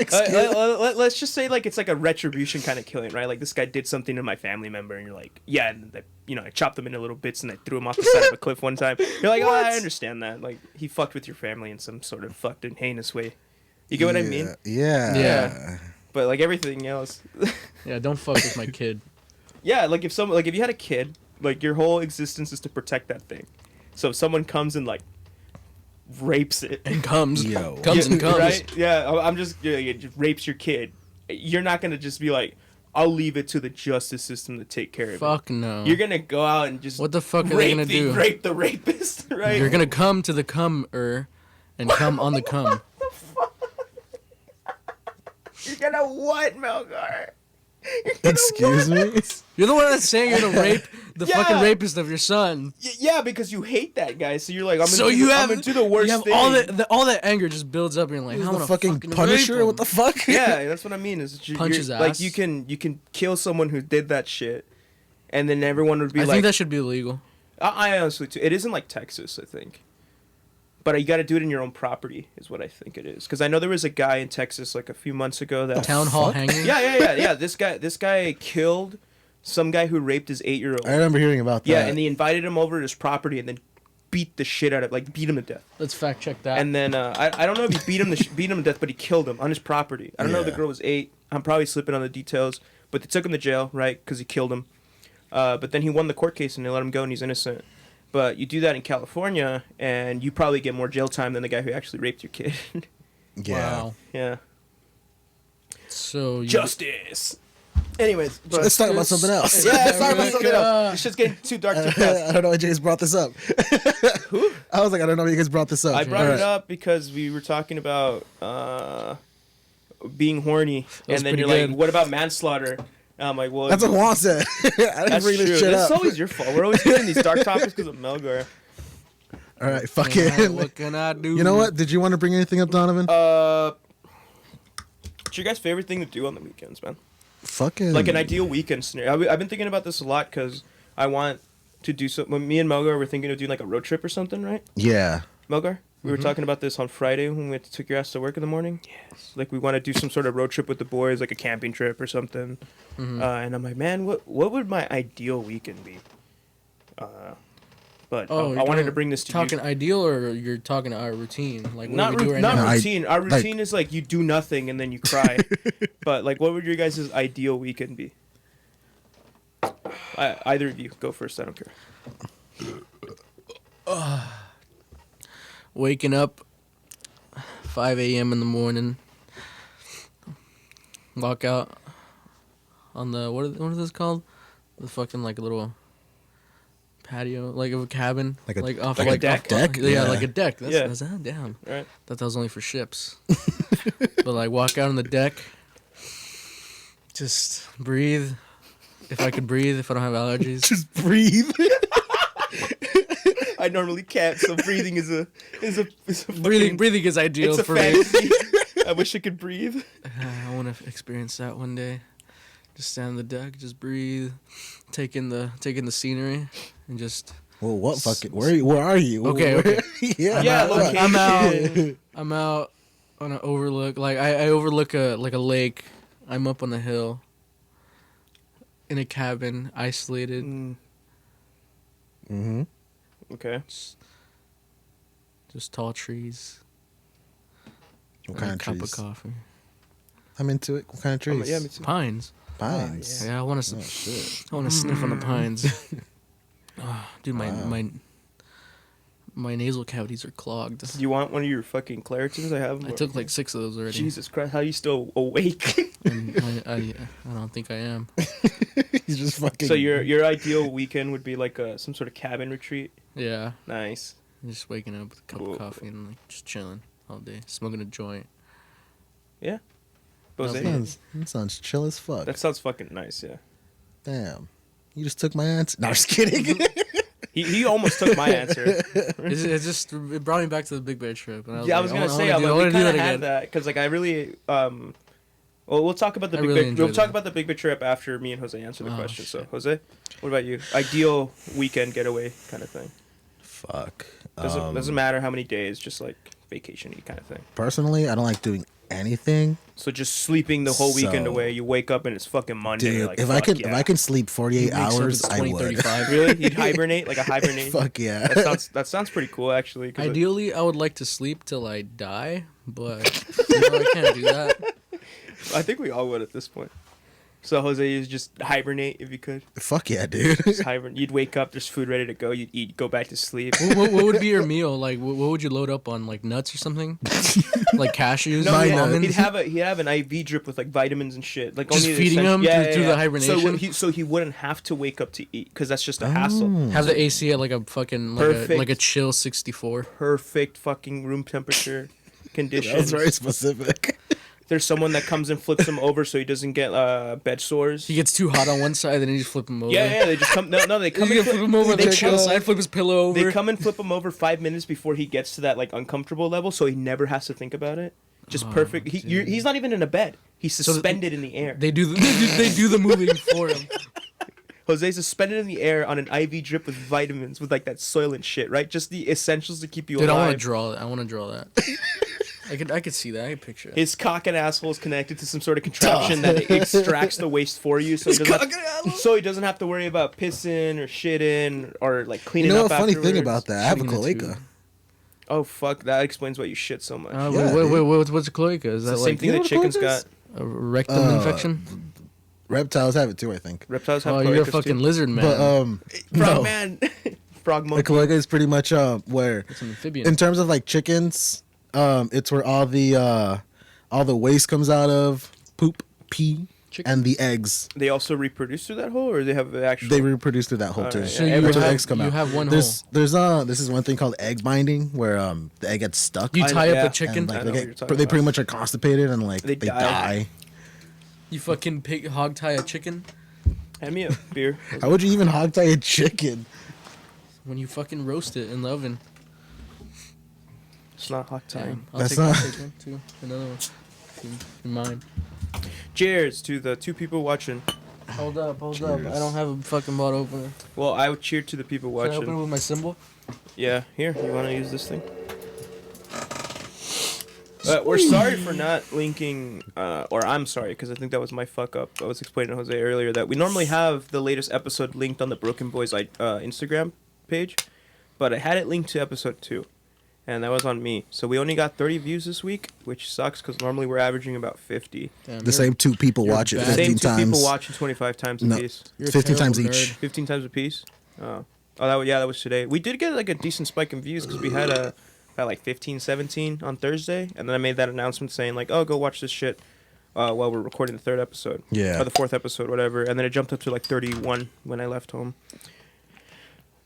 Let's just say like it's like a retribution kind of killing, right? Like this guy did something to my family member, and you're like, yeah, and I chopped him into little bits and I threw him off the side of a cliff one time. You're like, I understand that. Like he fucked with your family in some sort of fucked and heinous way. You get what I mean? Yeah. Yeah. But like everything else. Yeah, don't fuck with my kid. Yeah, like if you had a kid, like your whole existence is to protect that thing. So if someone comes and like rapes it And comes. Yo. Comes and comes. right? Yeah, I'm just it just rapes your kid. You're not gonna just be like, I'll leave it to the justice system to take care of it. Fuck no. You're gonna go out and just What the fuck are they gonna do? Rape the rapist, right? You're gonna come to the cum-er and come on the cum. You're gonna what, Melgar? You're gonna Excuse what? me? You're the one that's saying you're gonna rape the Yeah. fucking rapist of your son. Yeah, because you hate that guy, so you're like, I'm So gonna do the worst you have thing. all that anger just builds up and you're like, I The wanna fucking fucking Punisher? rape him. What the fuck? Yeah, that's what I mean. Is Punch you're, his like ass. you can kill someone who did that shit, and then everyone would be I like, think that should be illegal. I honestly too. It isn't like Texas, I think. But you got to do it in your own property, is what I think it is. Because I know there was a guy in Texas like a few months ago that. Town hall fuck? hanging. Yeah. This guy killed some guy who raped his 8-year-old. I remember hearing about that. Yeah, and he invited him over to his property and then beat the shit out of, like, beat him to death. Let's fact check that. And then I don't know if he beat him to death, but he killed him on his property. I don't know if the Yeah. girl was 8. I'm probably slipping on the details, but they took him to jail, right? Because he killed him. But then he won the court case and they let him go and he's innocent. But you do that in California and you probably get more jail time than the guy who actually raped your kid. Yeah. Wow. Yeah. So Justice. Anyways, but Let's talk about something else. yeah, let's talk about something else. This shit's getting too dark too fast. I don't know why you guys brought this up. Who? I was like, I don't know why you guys brought this up. I brought it up because we were talking about being horny, and then you're good. like, "What about manslaughter?" And I'm like, "Well, That's what Juan said. I didn't that's bring true. this shit It's up. always your fault. We're always getting these dark topics because of Melgar." All right, fucking. What can I do? You know what? Did you want to bring anything up, Donovan? What's your guys' favorite thing to do on the weekends, man? Fucking. Like an ideal weekend scenario. I've been thinking about this a lot because I want to do so. When me and Melgar were thinking of doing like a road trip or something, right? Yeah. Melgar, we were talking about this on Friday when we took your ass to work in the morning. Yes. Like we want to do some sort of road trip with the boys, like a camping trip or something. And I'm like, man, what would my ideal weekend be? But I wanted to bring this to talking you. ideal, or you're talking our routine, like what Not we do right not now. routine. Our routine is like you do nothing and then you cry. But like, what would your guys' ideal weekend be? Either of you go first. I don't care. Waking up 5 a.m. in the morning, walk out on the what is this called? The fucking like little patio, like of a cabin, Like a- off like a deck? Yeah, Yeah. like a deck. That's, Yeah. that's that damn. Right. Thought that was only for ships. But like walk out on the deck, just breathe. If I could breathe, if I don't have allergies. Just breathe. I normally can't, so breathing is a breathing is ideal it's a for me. fantasy. I wish I could breathe. I want to experience that one day. Just stand on the deck, just breathe, take in the scenery, and just. Well, what fucking? Where are you? Okay. yeah. Yeah, I'm location. I'm out. I'm out on an overlook. Like I overlook a lake. I'm up on the hill. In a cabin, isolated. Mm-hmm. Okay. Just tall trees. What and kind a of cup trees? of coffee. I'm into it. What kind of trees? Yeah, me too. Pines. Pines. Yeah, I want to. Oh shit. I want to sniff on the pines. Dude, Wow. my nasal cavities are clogged. Do you want one of your fucking Claritins? I have. I took like 6 of those already. Jesus Christ, how are you still awake? And I don't think I am. He's just fucking. So your ideal weekend would be like some sort of cabin retreat. Yeah. Nice. Just waking up with a cup Whoa. of coffee and like just chilling all day, smoking a joint. Yeah. Boiz? That sounds chill as fuck. That sounds fucking nice. Yeah. Damn. You just took my answer. No, I'm just kidding. He almost took my answer. It brought me back to the Big Bear trip. And I was gonna say I we want to do kind that of had again. that because like I really well we'll talk about the I Big really Bear. enjoyed We'll talk that. about the Big Bear trip after me and Jose answer the Oh, question. So shit. Jose, what about you? Ideal weekend getaway kind of thing. Fuck. Doesn't matter how many days, just like vacation-y kind of thing. Personally, I don't like doing anything. So just sleeping the whole weekend So- away. You wake up and it's fucking Monday. Dude, you're like, if I fuck can yeah. if I can sleep 48 Wakes up, hours, it's I would. 20:35. Really, you'd hibernate like a hibernate. Fuck yeah. That sounds pretty cool actually. 'Cause Ideally, I would like to sleep till I die, but I can't do that. I think we all would at this point. So Jose, you just hibernate if you could. Fuck yeah, dude. Just hibernate. You'd wake up, there's food ready to go. You'd eat, go back to sleep. What would be your meal? Like, what would you load up on? Like nuts or something? Like cashews? No, almonds? he'd have an IV drip with like vitamins and shit. Like Just only the feeding essential- him through the hibernation? So he wouldn't have to wake up to eat because that's just a hassle. Have the AC at like a fucking Perfect. like a chill 64. Perfect fucking room temperature conditions. That's very specific. There's someone that comes and flips him over so he doesn't get bed sores. He gets too hot on one side, then you just flip him over. Yeah, they just come. No, they come You and flip him over, they then chill come- side, flip his pillow over. They come and flip him over 5 minutes before he gets to that like uncomfortable level, so he never has to think about it. Just perfect. He's not even in a bed. He's suspended in the air. They do the moving for him. Jose's suspended in the air on an IV drip with vitamins, with like that Soylent shit, right? Just the essentials to keep you Dude, alive. I want to draw that. I could see that. I could picture it. His cock and asshole is connected to some sort of contraption that extracts the waste for you, so he doesn't have to worry about pissing or shitting or like You cleaning know up a funny thing afterwards. about that? I have a Shitting in a cloaca. tube. Oh fuck, that explains why you shit so much. Yeah, wait, what's a cloaca? Is it's that the same like thing that chickens cloaca is? got. a rectum infection? Reptiles have it too, I think. Reptiles have. Oh, you're a cloacas fucking too. lizard man. But Frog no. man, frog The monkey. cloaca is pretty much where, It's an amphibian. in terms of like chickens, it's where all the waste comes out of, poop, pee, Chicken. and the eggs. They also reproduce through that hole, or they have actual. They reproduce through that hole too. Alright, So yeah, you every have, eggs come you out. have one hole. There's this is one thing called egg binding where the egg gets stuck. You I know, tie up yeah. a chicken. and, like, I know they, what you're get, talking they pretty about. much are constipated and like They they die. die. You fucking hog tie a chicken. Hand me a beer. How would you even hog tie a chicken? When you fucking roast it in the oven. It's not hot time. Damn. I'll That's take not- I'll take one too. Another one. In mine. Cheers to the 2 people watching. Hold up. I don't have a fucking bottle opener. Well, I would cheer to the people Can I open it watching. with my symbol? Yeah, here. You want to use this thing? We're sorry for not linking, or I'm sorry, because I think that was my fuck up. I was explaining to Jose earlier that we normally have the latest episode linked on the Broken Boys Instagram page, but I had it linked to episode 2, and that was on me. So we only got 30 views this week, which sucks, because normally we're averaging about 50. Damn, The same 2 people you're watch it bad. 15 Same 2 people times. watching 25 times a No. piece. You're a 15 terrible times each. nerd. 15 times a piece? Oh, that was today. We did get like a decent spike in views because we had about like 15, 17 on Thursday, and then I made that announcement saying like, oh, go watch this shit while we're recording the 3rd episode. Yeah. Or the 4th episode, whatever, and then it jumped up to like 31 when I left home.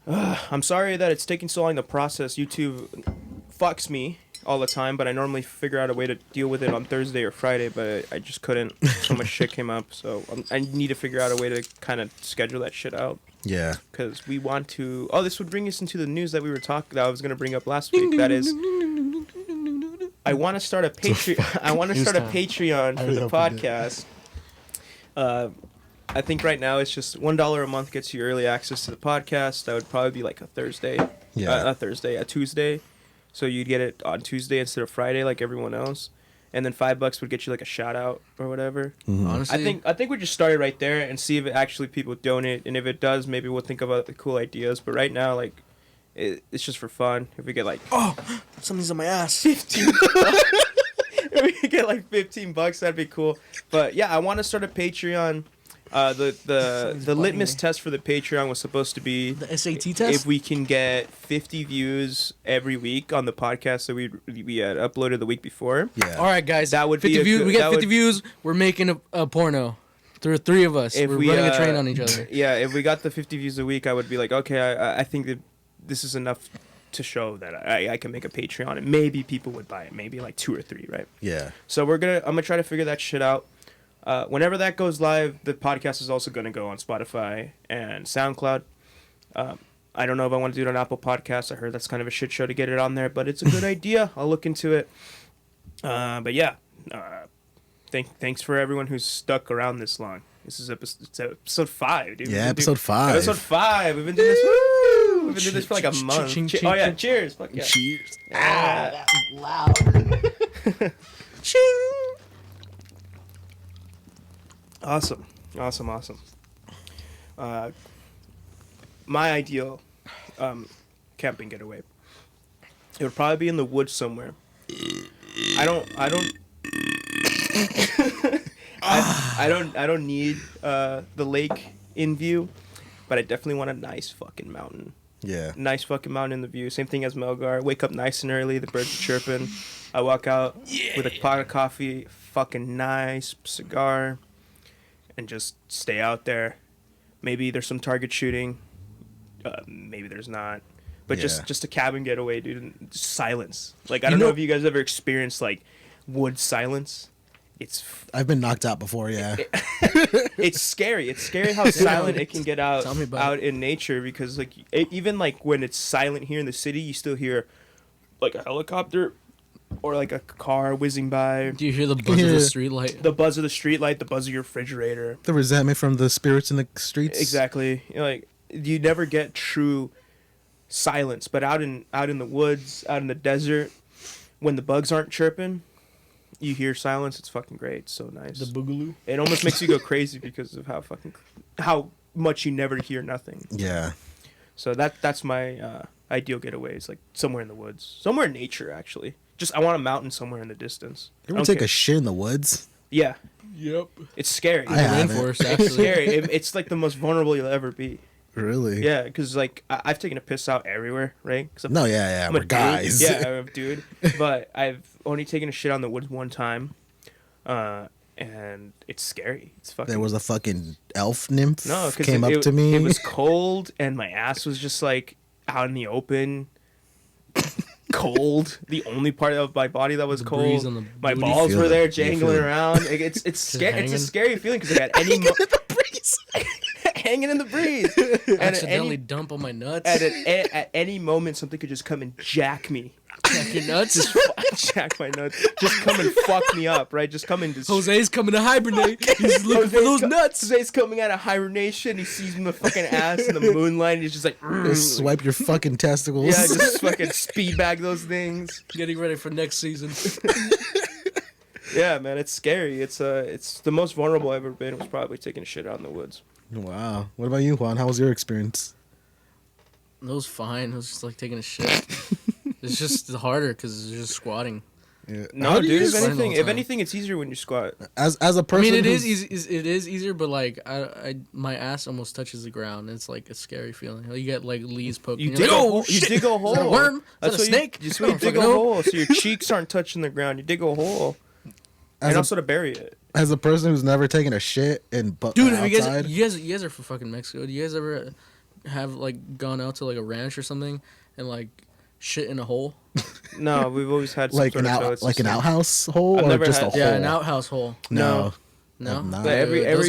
I'm sorry that it's taking so long to process. YouTube fucks me all the time, but I normally figure out a way to deal with it on Thursday or Friday, but I just couldn't. So much shit came up, so I need to figure out a way to kind of schedule that shit out. Yeah. Because we want to. Oh, this would bring us into the news that we were talking. That I was going to bring up last week. That is, I want to start a Patreon. I want to start a Patreon for the podcast. I think right now it's just $1 a month gets you early access to the podcast. That would probably be like a Thursday. Yeah. Not Thursday, a Tuesday. So you'd get it on Tuesday instead of Friday, like everyone else. And then $5 would get you like a shout out or whatever. Honestly, I think we just start it right there and see if it actually people donate, and if it does, maybe we'll think about the cool ideas. But right now, like, it's just for fun. If we get like something's on my ass. 15, if we could get like $15, that'd be cool. But yeah, I want to start a Patreon. The litmus test for the Patreon was supposed to be The SAT test? if we can get 50 views every week on the podcast that we had uploaded the week before. Yeah. All right, guys. That would 50 be a views. good- We get that 50 would- views. We're making a porno. There are 3 of us. If We're we, running a train on each other. Yeah, if we got the 50 views a week, I would be like, okay, I think that this is enough to show that I can make a Patreon, and maybe people would buy it. Maybe like 2 or 3, right? Yeah. So I'm gonna try to figure that shit out. Whenever that goes live, the podcast is also gonna go on Spotify and SoundCloud. I don't know if I want to do it on Apple Podcasts. I heard that's kind of a shit show to get it on there, but it's a good idea. I'll look into it. But yeah, thanks for everyone who's stuck around this long. This is episode 5, dude. Yeah, episode 5. Episode 5. We've been doing this. Woo! We've been doing this for like a month. Oh yeah, cheers! Fuck yeah. Cheers. Ah, Loud. ching. Awesome. My ideal camping getaway. It would probably be in the woods somewhere. I don't need the lake in view, but I definitely want a nice fucking mountain. Yeah. Nice fucking mountain in the view. Same thing as Melgar. Wake up nice and early. The birds are chirping. I walk out with a pot of coffee, fucking nice cigar, and just stay out there. Maybe there's some target shooting. Maybe there's not. But Yeah. just a cabin getaway, dude. And silence. Like, I don't know if you guys ever experienced, like, wood silence. I've been knocked out before, yeah. It's scary. It's scary how silent it can get Tell me about out in nature, because like even like when it's silent here in the city, you still hear like a helicopter or like a car whizzing by. Do you hear the buzz of the street light? The buzz of the street light, the buzz of your refrigerator. The resentment from the spirits in the streets. Exactly. You know, like you never get true silence, but out in the woods, out in the desert, when the bugs aren't chirping, you hear silence. It's fucking great. It's so nice. The boogaloo? It almost makes you go crazy because of how much you never hear nothing. Yeah. So that's my ideal getaway. Is like somewhere in the woods, somewhere in nature. Actually, just I want a mountain somewhere in the distance. You ever take a shit in the woods? Yeah. Yep. It's scary. I haven't. Rainforest, It's actually. scary. It's like the most vulnerable you'll ever be. Really? Yeah, because like I've taken a piss out everywhere, right? No, yeah, I'm we're a guys. Dude. Yeah, I'm a dude. But I've only taken a shit on the woods one time, and it's scary. It's fucking. There was a fucking elf nymph No, because came up to me. It was cold, and my ass was just like out in the open. Cold. The only part of my body that was The breeze cold. on the My booty. balls were there, feel it. jangling around. Like, it's scary. It's a hanging. scary feeling because like, at any hanging in the breeze. And Accidentally dump on my nuts. at any moment, something could just come and jack me. Jack your nuts. Jack my nuts. Just come and fuck me up, right? Just come and just. Jose's coming to hibernate. He's looking for those nuts. Jose's coming out of hibernation. He sees me the fucking ass in the moonlight. And he's just like, Just swipe your fucking testicles. yeah, just fucking speed bag those things. Getting ready for next season. Yeah, man, it's scary. It's the most vulnerable I've ever been. Was probably taking a shit out in the woods. Wow. What about you, Juan? How was your experience? It was fine. It was just like taking a shit. It's just harder because it's just squatting. Yeah. No, How do you dude. squat all the If time? anything, it's easier when you squat. as a I person, mean, it who's- is easy. It is easier, but like I my ass almost touches the ground. It's like a scary feeling. You get like leaves poking. You You're dig like, a oh hole. You shit! dig a Is hole. that a worm? Is that a what snake? You, just I you don't dig a fucking know. hole, so your cheeks aren't touching the ground. You dig a hole, and as, also to bury it. as a person who's never taken a shit in Dude, have outside, you guys are from fucking Mexico. Do you guys ever have like gone out to like a ranch or something and like shit in a hole? No, we've always had some like sort an of out, toilet like an system. outhouse hole, I've or never just had- a hole? Yeah, an outhouse hole. No, No. I've not. But every those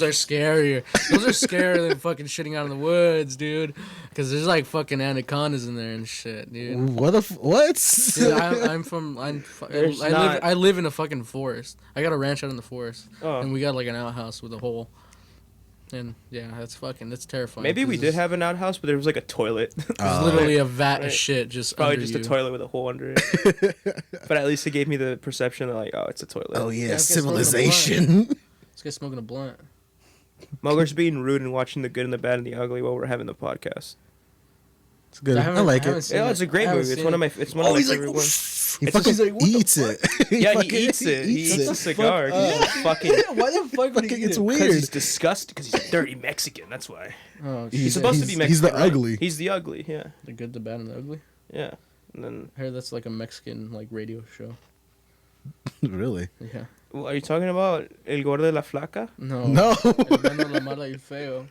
are ranch- scarier. Those are scarier than fucking shitting out in the woods, dude. Because there's like fucking anacondas in there and shit, dude. What what? Dude, There's not- I live in a fucking forest. I got a ranch out in the forest, Oh. and we got like an outhouse with a hole. And yeah, that's terrifying. Maybe we 'cause did it's- have an outhouse, but there was like a toilet. It's Oh. literally a vat Right. of shit just Probably under just you. a toilet with a hole under it. But at least it gave me the perception of like, oh, it's a toilet. Oh yeah, Yeah, it's smoking a civilization. This guy's smoking a blunt. Mulger's being rude and watching the good and the bad and the ugly while we're having the podcast. It's good. I, like it. Yeah, it's a great movie. It's one of my favorite ones. He It's fucking just like, what the eats it. Yeah, fucking he eats it. He eats a it. cigar. He's fucking. Why the fuck would he Fucking, eat it's it? Because weird. he's disgusted. Because he's a dirty Mexican. That's why. Oh, He's He's supposed to be Mexican. he's the right? ugly. He's the ugly. Yeah. the good, the bad, and the ugly. Yeah. And then, I heard that's like a Mexican like radio show. Really? Yeah. well, are you talking about El Gordo de la Flaca? No. No. El bueno, la mala y el feo.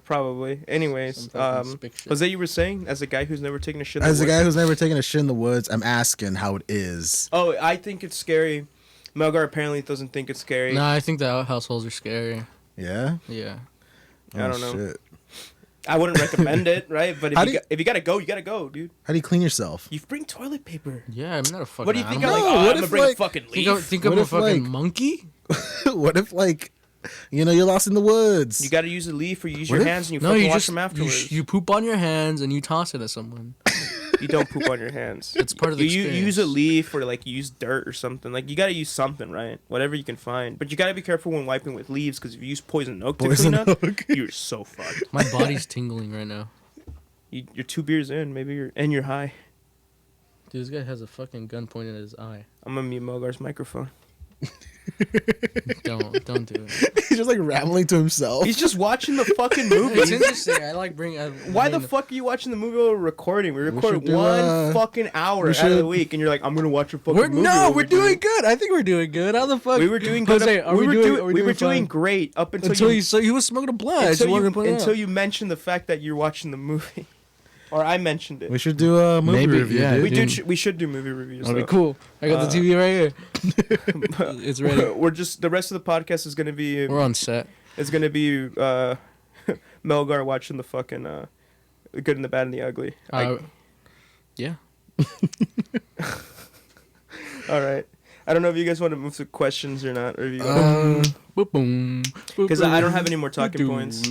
Probably. Anyways, Some fucking spick shit. Jose, you were saying, as a guy who's never taken a shit. in As the a guy woods- who's never taken a shit in the woods, I'm asking how it is. Oh, I think it's scary. Melgar apparently doesn't think it's scary. Nah, I think the outhouses are scary. Yeah. Yeah. I don't know. Shit. I wouldn't recommend it, right? But How if do you, you- if you gotta go, you gotta go, dude. How do you clean yourself? You bring toilet paper. Yeah, I'm not a fucking What do you think? animal. I'm like, No, oh, what I'm gonna if, bring like- a fucking Think, leaf. think I'm What a if, fucking like- monkey? What if, like, you're lost in the woods? You gotta use a leaf or you use What your if- hands and you No, fucking you wash just them afterwards. you poop on your hands and you toss it at someone. You don't poop on your hands. It's part of the you experience. use a leaf or like you use dirt or something. Like you gotta use something, right? Whatever you can find. But you gotta be careful when wiping with leaves because if you use poison oak to Poison clean up, oak. you're so fucked. My body's tingling right now. You're 2 beers in, maybe you're high. Dude, this guy has a fucking gun pointed at his eye. I'm gonna mute Melgar's microphone. Don't do it. He's just like rambling to himself. He's just watching the fucking It's movie. interesting. I like bring. Why the fuck are you watching the movie while we're recording? We record should do, one fucking hour out of the should- week, and you're like, I'm gonna watch a fucking We're movie. no, while we're we do doing it. good. I think we're doing good. How the fuck? We were doing good. Jose, are we we were doing fine? great up until, Until you you, so he was smoking a blunt. I just until wanted you, to point it until out. you mentioned the fact that you're watching the movie, or I mentioned it. We should do a movie Maybe, review. yeah. dude. We dude. do. We should do movie reviews. That'd be though. cool. I got the TV right here. It's ready. We're just the rest of the podcast is gonna be. We're on set. It's gonna be Melgar watching the fucking the good and the bad and the ugly. Yeah. All right. I don't know if you guys want to move to questions or not, or if you Because I don't have any more talking points.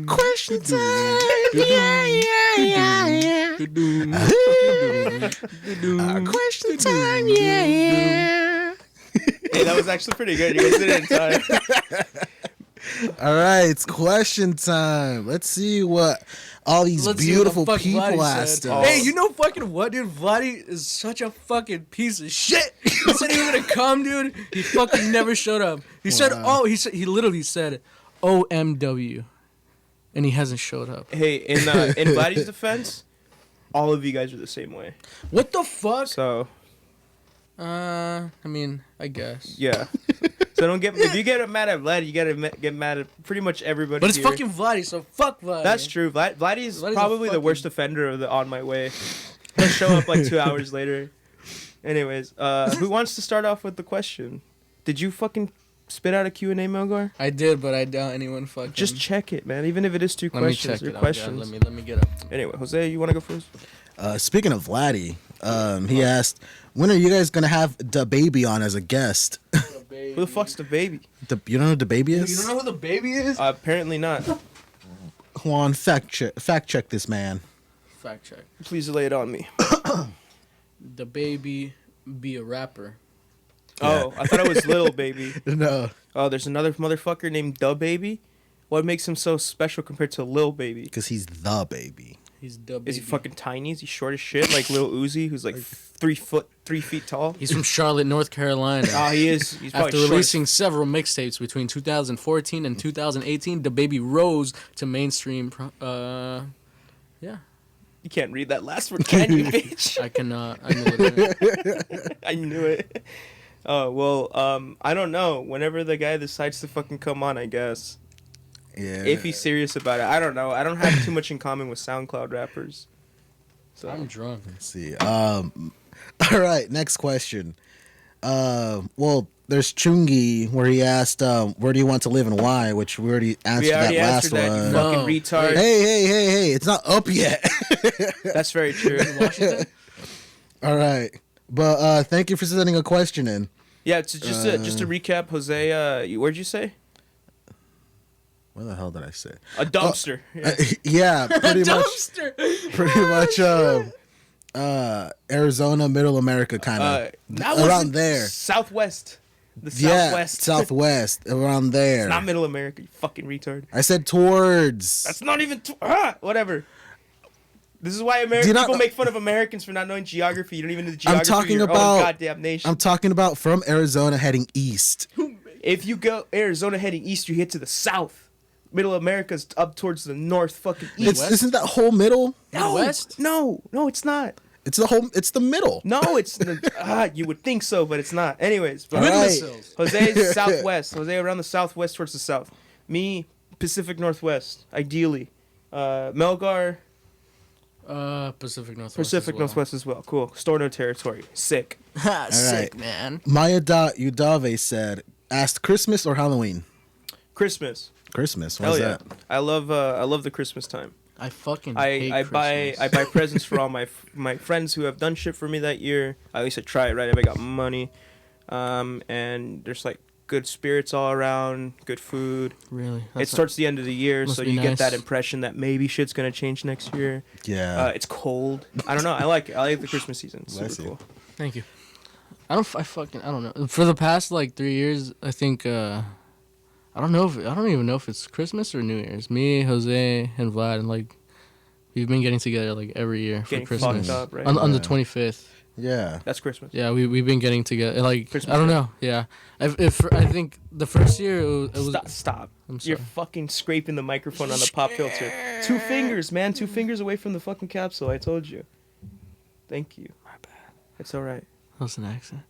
Question time. Question time. Yeah. Hey, that was actually pretty good. You guys did it in time. All right, it's question time. Let's see what all these beautiful people asked us. Hey, you know fucking what, dude? Vladdy is such a fucking piece of shit. He said he was gonna come, dude. He fucking never showed up. He said, he literally said, OMW, and he hasn't showed up. Hey, in Vladdy's defense, all of you guys are the same way. What the fuck? So, I mean, I guess. yeah. So don't get if you get mad at Vladdy, you gotta get mad at pretty much everybody. But it's here. fucking Vladdy, so fuck Vladdy. That's true. Vladdy's probably the worst offender of the On My Way. He'll show up like 2 hours later. Anyways, who wants to start off with the question? Did you fucking spit out a Q&A, Melgar? I did, but I doubt anyone fucking. Just check it, man. Even if it is two questions, let me check it questions. Out, let me get up. Anyway, Jose, you want to go first? Speaking of Vladdy, he asked, when are you guys going to have the baby on as a guest? Who the fuck's the baby? You don't know who the baby is? You don't know who the baby is? Apparently not. Juan, fact check this man. Fact check. Please lay it on me. The baby be a rapper. Oh, I thought it was Little Baby. No. Oh, there's another motherfucker named Da Baby. What makes him so special compared to Lil Baby? Because he's the baby. He's the baby. Is he fucking tiny? Is he short as shit like Lil Uzi, who's like 3 feet tall? He's from Charlotte, North Carolina. Oh, he is. He's probably After releasing several mixtapes between 2014 and 2018, the baby rose to mainstream. Yeah. You can't read that last word, can you, bitch? I cannot. I knew it. I knew it. Oh, well, I don't know. Whenever the guy decides to fucking come on, I guess. Yeah. If he's serious about it. I don't know. I don't have too much in common with SoundCloud rappers. So I'm drunk. Let's see. All right, next question. Well, there's Chungi where he asked, where do you want to live and why? Which we already answered that last one. You fucking retard. Hey, it's not up yet. That's very true. Washington? All right. But thank you for sending a question in. Yeah, just to recap, Jose, where'd you say? What the hell did I say? A dumpster. Yeah, pretty much. Dumpster. Pretty much. Arizona, Middle America, kind of around there. Southwest. The Southwest. Yeah, Southwest, around there. It's not Middle America, you fucking retard. I said towards. That's not even whatever. This is why people make fun of Americans for not knowing geography. You don't even know the geography of your own goddamn nation. I'm talking about from Arizona heading east. If you go Arizona heading east, you hit to the south. Middle America's up towards the north fucking east. Isn't that whole middle? West? No, it's not. It's the middle. No, it's you would think so, but it's not. Anyways, but right. Jose's southwest. Jose around the southwest towards the south. Me, Pacific Northwest, ideally. Melgar, Pacific Northwest. Northwest as well. Cool. Storno territory. Sick. Sick, man. Maya.Udave asked Christmas or Halloween? Christmas. Christmas. Hell What's yeah. that? I love the Christmas time. I fucking hate I buy presents for all my friends who have done shit for me that year. At least I try it, right? I got money. And there's like good spirits all around, good food. Really? It's towards the end of the year, so you get that impression that maybe shit's gonna change next year. Yeah. It's cold. I don't know. I like it. I like the Christmas season. It's super cool. Thank you. I don't know. For the past like 3 years, I think I don't even know if it's Christmas or New Year's. Me, Jose, and Vlad, and like we've been getting together like every year for Christmas. Fucked up, right? On the 25th. Yeah. That's Christmas. Yeah, we've been getting together. Like Christmas I don't know. Yeah, I think the first year it was. Stop. I'm sorry. You're fucking scraping the microphone on the pop filter. 2 fingers, man. 2 fingers away from the fucking capsule. I told you. Thank you. My bad. It's all right. That was an accent.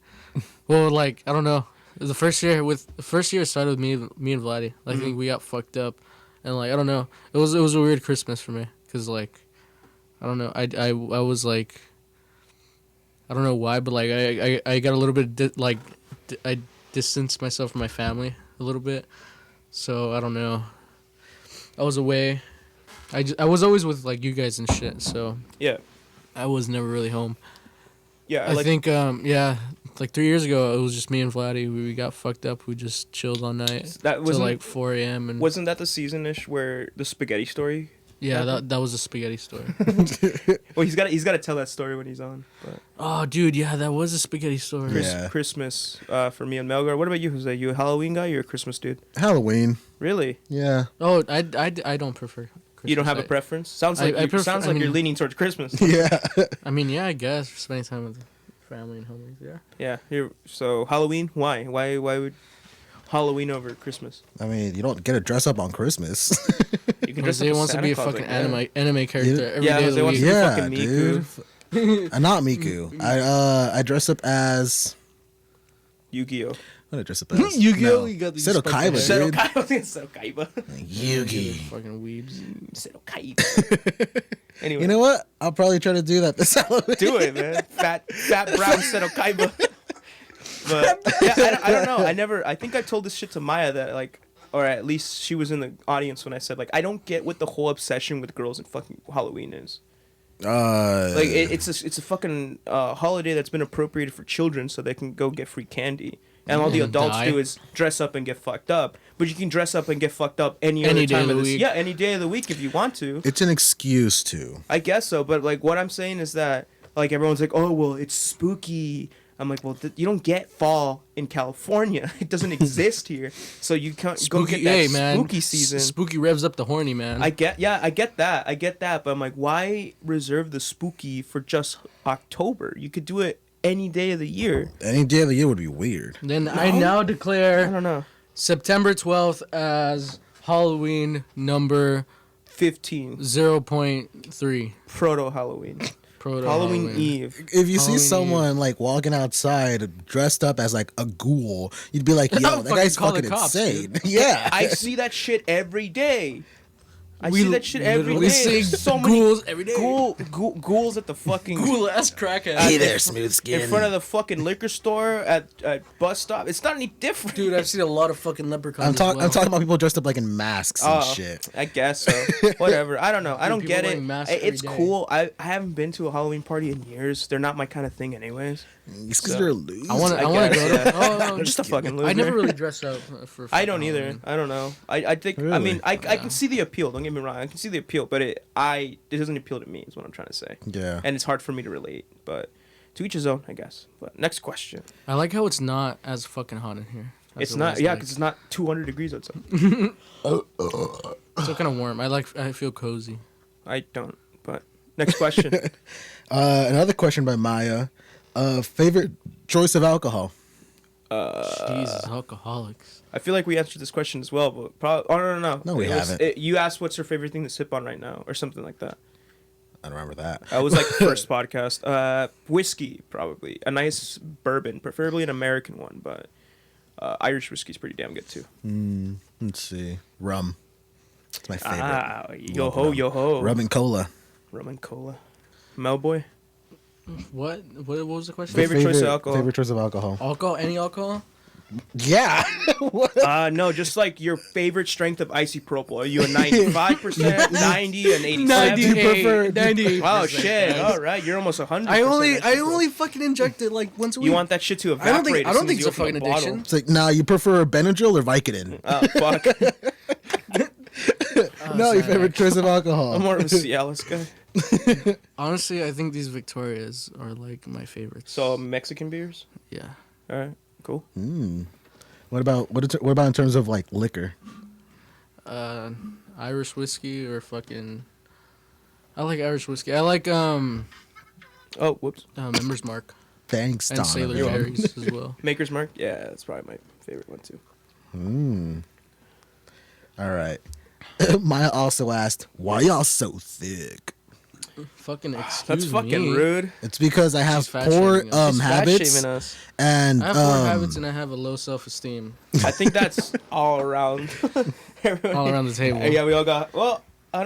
Well, like I don't know. The first year started with me and Vladdy. I think we got fucked up, and like I don't know. It was a weird Christmas for me because like I don't know. I was like I don't know why, but like I got a little bit I distanced myself from my family a little bit, so I don't know. I was away. I was always with like you guys and shit, so yeah. I was never really home. Yeah, I think like 3 years ago, it was just me and Vladdy. We got fucked up. We just chilled all night that till like 4 a.m. And wasn't that the season-ish where the spaghetti story Yeah, that was a spaghetti story. Well, he's got to tell that story when he's on. But Oh, dude, yeah, that was a spaghetti story. Yeah. Christmas for me and Melgar. What about you, Jose? You a Halloween guy or you a Christmas dude? Halloween. Really? Yeah. Oh, I don't prefer Christmas. You don't have a preference? Sounds like you're leaning towards Christmas. Yeah. I mean, yeah, I guess spending time with family and homies. Yeah. Yeah. So Halloween, why? Why would Halloween over Christmas? I mean, you don't get to dress up on Christmas. You can dress Jose up as wants to Santa be a Claus, fucking like, anime character every day of Jose the wants week. to be Yeah, fucking dude. Miku. Not Miku. I dress up as. Yu-Gi-Oh. What did I dress up as? Yu-Gi-Oh, No. you got the Seto Kaiba, spiked hair. dude. Seto Kaiba. Yugi. Fucking weebs. Seto Kaiba. Anyway. You know what? I'll probably try to do that this Halloween. Do it, man. Fat brown Seto Kaiba. But yeah, I don't know. I think I told this shit to Maya that like, or at least she was in the audience when I said like, I don't get what the whole obsession with girls and fucking Halloween is. Like it's a fucking holiday that's been appropriated for children so they can go get free candy, and all the adults do is dress up and get fucked up. But you can dress up and get fucked up any other day time of the this. week. Yeah, any day of the week if you want to. It's an excuse to. I guess so, but like what I'm saying is that like everyone's like, oh well, it's spooky. I'm like, well, you don't get fall in California. It doesn't exist here, so you can't go get that spooky season. Spooky revs up the horny, man. I get that, but I'm like, why reserve the spooky for just October? You could do it any day of the year. Any day of the year would be weird. Then I now declare I don't know. September 12th as Halloween number 15 0.3. proto Halloween. Halloween Eve. If you see Halloween someone like walking outside dressed up as like a ghoul, you'd be like, "Yo, that guy's call the fucking cops, insane." dude. Yeah, I see that shit every day. I see that shit every day. We see so ghouls every day. Ghouls at the fucking Ghoul ass crackhead. Hey there, smooth skin. in front of the fucking liquor store at bus stop. It's not any different. Dude, I've seen a lot of fucking leprechauns. I'm talking about people dressed up like in masks and shit. I guess so. Whatever. I don't know. I don't people get it. wearing masks every It's day. cool. I haven't been to a Halloween party in years. They're not my kind of thing, anyways. It's because you're a loser. I want to go to. I'm just a fucking loser. I never really dress up for. I don't either. Halloween. I don't know. I think. I Really? mean, I can see the appeal. Don't get me wrong. I can see the appeal, but it doesn't appeal to me. Is what I'm trying to say. Yeah. And it's hard for me to relate. But to each his own, I guess. But next question. I like how it's not as fucking hot in here. as It's it not. was, Yeah, like- because it's not 200 degrees outside. It's still kind of warm. I feel cozy. I don't. But next question. Another question by Maya. Favorite choice of alcohol? Jesus, alcoholics. I feel like we answered this question as well, but probably. Oh no. No, we haven't. You asked what's your favorite thing to sip on right now, or something like that. I don't remember that. That was like the first podcast. Whiskey, probably a nice bourbon, preferably an American one, but Irish whiskey's pretty damn good too. Let's see. Rum. It's my favorite. Yo ho. Rum and cola. Rum and cola. Melboy. What was the question? Favorite choice of alcohol. Favorite choice of alcohol. Alcohol? Any alcohol? Yeah. No, just like your favorite strength of isopropyl. Are you a 95%, 90, and 87? Do you prefer- 90. Wow, shit. All right, you're almost 100%. I only fucking inject it like once a week. You want that shit to evaporate. I don't think it's a fucking addiction. It's like, nah, you prefer Benadryl or Vicodin? Oh fuck. No, your favorite choice of alcohol. I'm more of a Cialis guy. Honestly, I think these Victorias are like my favorites. So Mexican beers. Yeah. All right, cool. What about in terms of like liquor? Irish whiskey or fucking. I like Irish whiskey. I like Oh, whoops. Members Mark Thanks, and Sailor Donovan. Jerry's as well. Maker's Mark. Yeah, that's probably my favorite one too. All right. Maya also asked, "Why y'all so thick?" Fucking excuse That's fucking me. rude. It's because I have She's fat poor shaming us. She's fat habits, shaming us. and I have poor habits and I have a low self-esteem I think that's all around. all around the table. Yeah, we all got. Well, I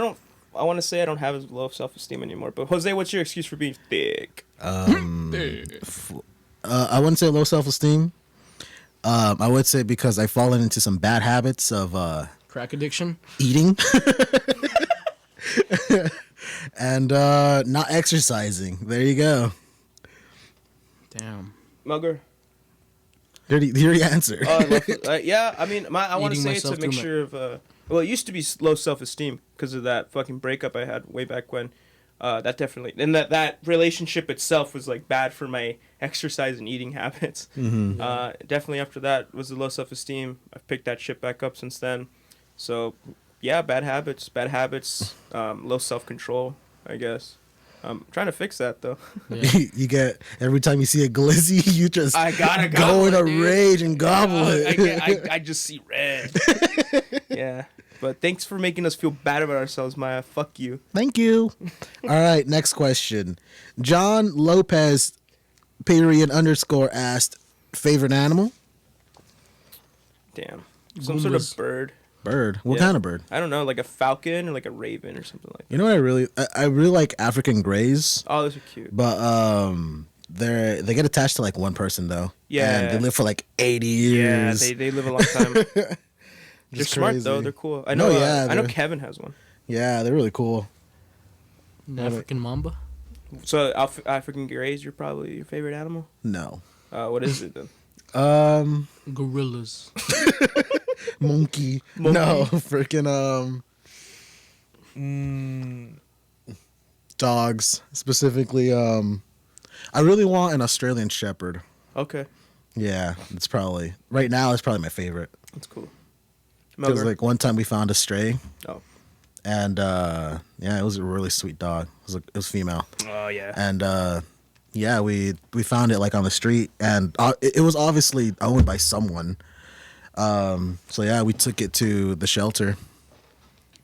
want to say I don't have as low self-esteem anymore. But Jose, what's your excuse for being thick? I wouldn't say low self-esteem. I would say because I've fallen into some bad habits of Crack addiction. eating and not exercising. There you go. Damn. Mugger. Here the answer. Yeah, I mean, I want to Eating say it's a myself through mixture of Well, it used to be low self-esteem because of that fucking breakup I had way back when. That definitely, and that relationship itself was like bad for my exercise and eating habits. Mm-hmm. Definitely after that was the low self-esteem. I've picked that shit back up since then. So, yeah, bad habits, low self-control, I guess. I'm trying to fix that though. Yeah. You get every time you see a glizzy, you just I gotta go in a dude. rage and gobble it. I just see red. Yeah. But thanks for making us feel bad about ourselves, Maya. Fuck you. Thank you. All right, next question. John Lopez __ asked, favorite animal? Damn. Some sort of bird. Bird. What Yeah. kind of bird? I don't know, like a falcon or like a raven or something like that. You know what I really like African greys, Oh, those are cute. but they get attached to like one person though. Yeah. And they live for like 80 Yeah, years. they live a long time. They're smart crazy. though. They're cool. I No, know. yeah, I know they're- Kevin has one. Yeah, they're really cool. African mamba. So African greys, you're probably your favorite animal. No. What is it then? Gorillas. Monkey. Monkey? No, freaking dogs. Specifically, I really want an Australian Shepherd. Okay, Yeah, it's probably right now. It's probably my favorite. that's cool. Because Mugger. like one time we found a stray, Oh. and yeah, it was a really sweet dog. It was female, Oh yeah. and yeah, we found it like on the street, and it was obviously owned by someone. So yeah, we took it to the shelter.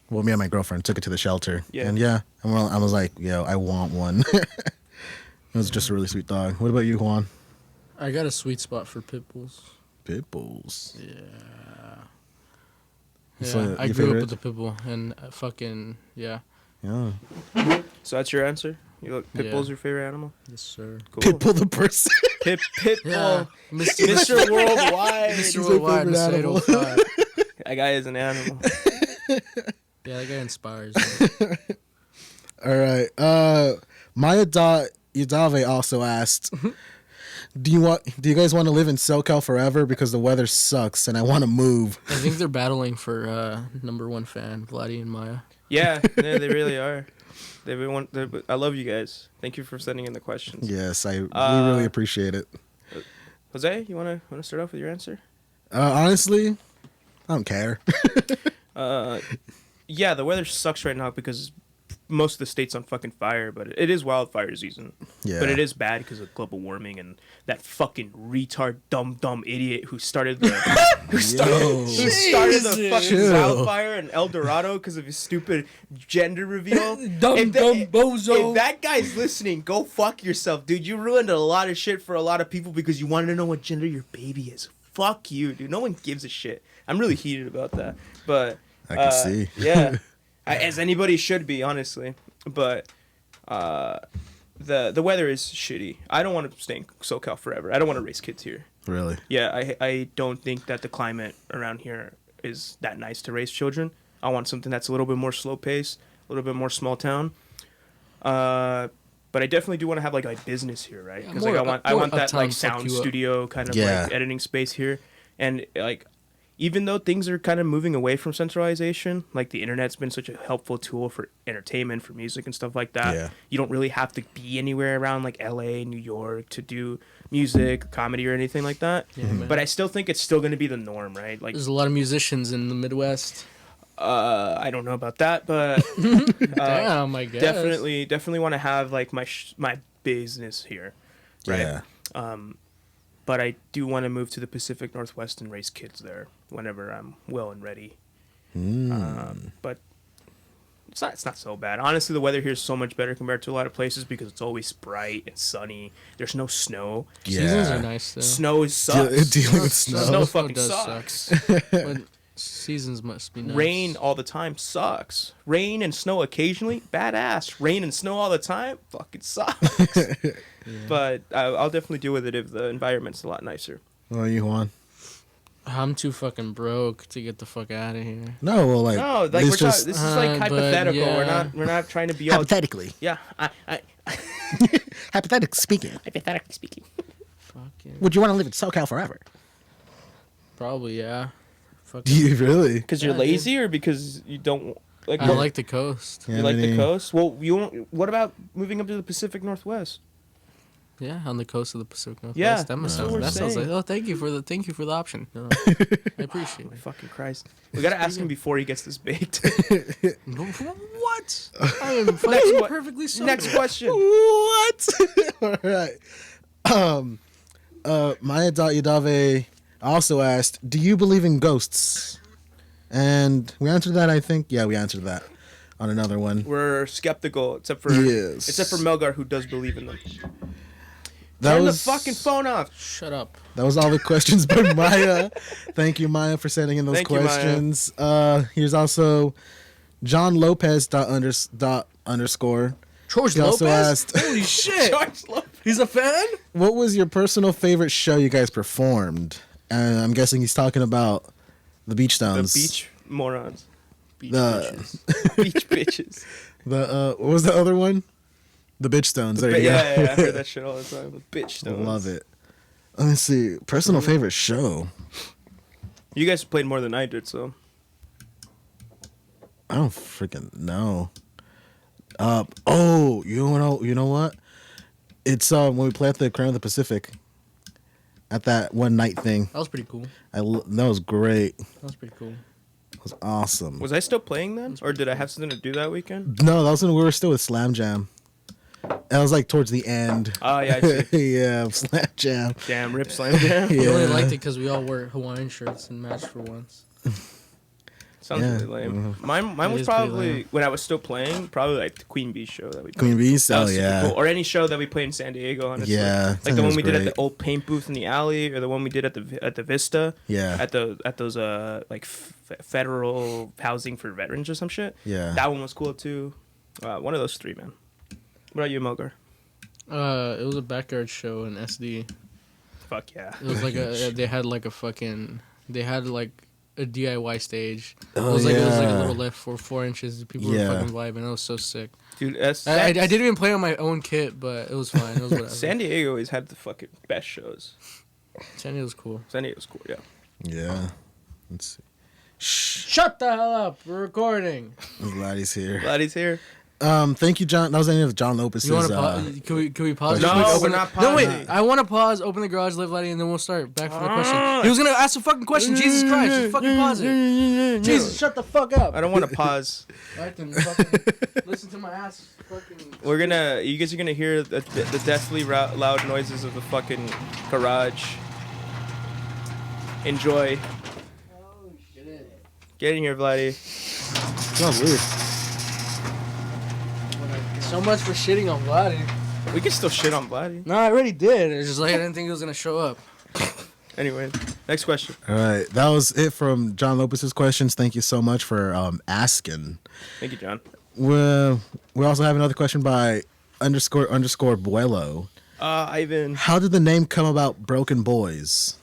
Well, me and my girlfriend took it to the shelter. Yeah. And yeah, I was like, yo, I want one. It was just a really sweet dog. What about you, Juan? I got a sweet spot for pit bulls. Pit bulls. Yeah. So, Yeah, I your grew up favorite? with the pit bull, and fucking yeah. Yeah. So that's your answer. You look, pit Yeah. bull's your favorite animal. Yes, sir. Cool. Pit bull the person. Pit Yeah, bull. Mr. Mr. Worldwide. Mr. my Worldwide, favorite Mr. animal. 805. That guy is an animal. Yeah, that guy inspires me. All right. Maya Yadave also asked, do you guys want to live in SoCal forever because the weather sucks and I want to move? I think they're battling for number one fan, Vladdy and Maya. Yeah, they really are. I love you guys. Thank you for sending in the questions. Yes, we really appreciate it. Jose, you wanna start off with your answer? Honestly, I don't care. Yeah, the weather sucks right now because most of the state's on fucking fire, but it is wildfire season. Yeah. But it is bad because of global warming and that fucking retard, dumb idiot who started the who started the fucking Chill. wildfire in El Dorado because of his stupid gender reveal. Dumb If bozo. that guy's listening, go fuck yourself, dude. You ruined a lot of shit for a lot of people because you wanted to know what gender your baby is. Fuck you, dude. No one gives a shit. I'm really heated about that, but I can see. Yeah, as anybody should be, honestly. But the weather is shitty. I don't want to stay in SoCal forever. I don't want to raise kids here. Really? Yeah, I don't think that the climate around here is that nice to raise children. I want something that's a little bit more slow pace, a little bit more small town. But I definitely do want to have like a business here, right? Yeah, Because like more I want that uptown like fuck sound you up. studio kind of Yeah. like editing space here, and like even though things are kind of moving away from centralization, like the internet's been such a helpful tool for entertainment, for music and stuff like that. Yeah. You don't really have to be anywhere around like LA, New York to do music, comedy, or anything like that. Yeah, man. But I still think it's still going to be the norm, right? Like, There's a lot of musicians in the Midwest. I don't know about that, but Damn, I guess. definitely want to have like my business here, right? Yeah. But I do want to move to the Pacific Northwest and raise kids there whenever I'm well and ready. But it's not so bad. Honestly, the weather here is so much better compared to a lot of places because it's always bright and sunny. There's no snow. Yeah. Seasons are nice though. Snow sucks. Dealing with snow. Snow fucking does sucks. suck. But seasons must be nice. Rain all the time sucks. Rain and snow occasionally, badass. Rain and snow all the time, fucking sucks. But I'll definitely deal with it if the environment's a lot nicer. What are you, Juan? I'm too fucking broke to get the fuck out of here. No, well, like, No, like it's we're just this is like but hypothetical. yeah. We're not trying to be all. hypothetically. Yeah, Hypothetically speaking, hypothetically speaking. Fucking would you want to live in SoCal forever? probably yeah. Do you really? Because you're lazy or because you don't like? I like the coast. You like the coast? Well, you won't. What about moving up to the Pacific Northwest? Yeah, on the coast of the Pacific Northwest. Yeah, that sounds like. Oh, thank you for the option. No, I appreciate it. My fucking Christ! We gotta ask him before he gets this baked. What? I am fucking perfectly sober. Next question. What? All right. Maya Yadave also asked, "Do you believe in ghosts?" And we answered that. I think. Yeah, we answered that on another one. We're skeptical, except for Melgar, who does believe in them. Turn the fucking phone off. Shut up. That was all the questions by Maya. Thank you, Maya, for sending in those questions. Here's also John Lopez _. George He also Lopez? asked, Holy shit. George Lopez. He's a fan? what was your personal favorite show you guys performed? And I'm guessing he's talking about the Beach Stones. The beach morons. Beach bitches. Beach bitches. What was the other one? The Bitch Stones. There you go. Yeah, I hear that shit all the time. The Bitch Stones. Love it. Let me see. Personal favorite show. You guys played more than I did, so. I don't freaking know. You know what? It's when we play at the Crown of the Pacific. At that one night thing. That was pretty cool. That was great. That was pretty cool. It was awesome. Was I still playing then? Or did I have something to do that weekend? No, that was when we were still with Slam Jam. That was like towards the end. Oh, yeah, I see. Yeah, Slam Jam. Damn, Rip Slam Jam. Yeah. I really liked it because we all wore Hawaiian shirts and matched for once. Sounds really lame. Mine was probably, when I was still playing, probably like the Queen Bee show that we played. Queen Bees? That Oh, was super yeah. cool. Or any show that we played in San Diego, honestly. Yeah. Like the one we did at the old paint booth in the alley, or the one we did at the Vista. Yeah. At those like federal housing for veterans or some shit. Yeah. That one was cool too. One of those three, man. What about you, Mogar? It was a backyard show in SD. Fuck yeah. It was like they had like a DIY stage. Oh, it was like a little lift for 4 inches. People were fucking vibing. It was so sick. Dude, I didn't even play on my own kit, but it was fine. It was whatever. San Diego always had the fucking best shows. San Diego's cool. San Diego's cool, yeah. Yeah. Let's see. Shh. Shut the hell up. We're recording. Laddie's here. Glad he's here. Thank you, John. That was the end of John Lopez's. You want to pause? Can we pause? No, we're not pausing. No, wait. I want to pause, open the garage, live Laddie, and then we'll start. Back for the question. He was going to ask a fucking question. Jesus Christ. Just fucking pause it. Jesus, shut the fuck up. I don't want to pause. All right, then fucking listen to my ass. Fucking. You guys are gonna hear the deathly loud noises of the fucking garage. Enjoy. Oh, shit. Get in here, Vladdy. Sounds weird. So much for shitting on Vladdy. We can still shit on Vladdy. No, I already did. It's just like I didn't think he was gonna show up. Anyway, next question. All right, that was it from John Lopez's questions. Thank you so much for asking. Thank you, John. We also have another question by __ Buelo. Ivan. How did the name come about? Broken Boys.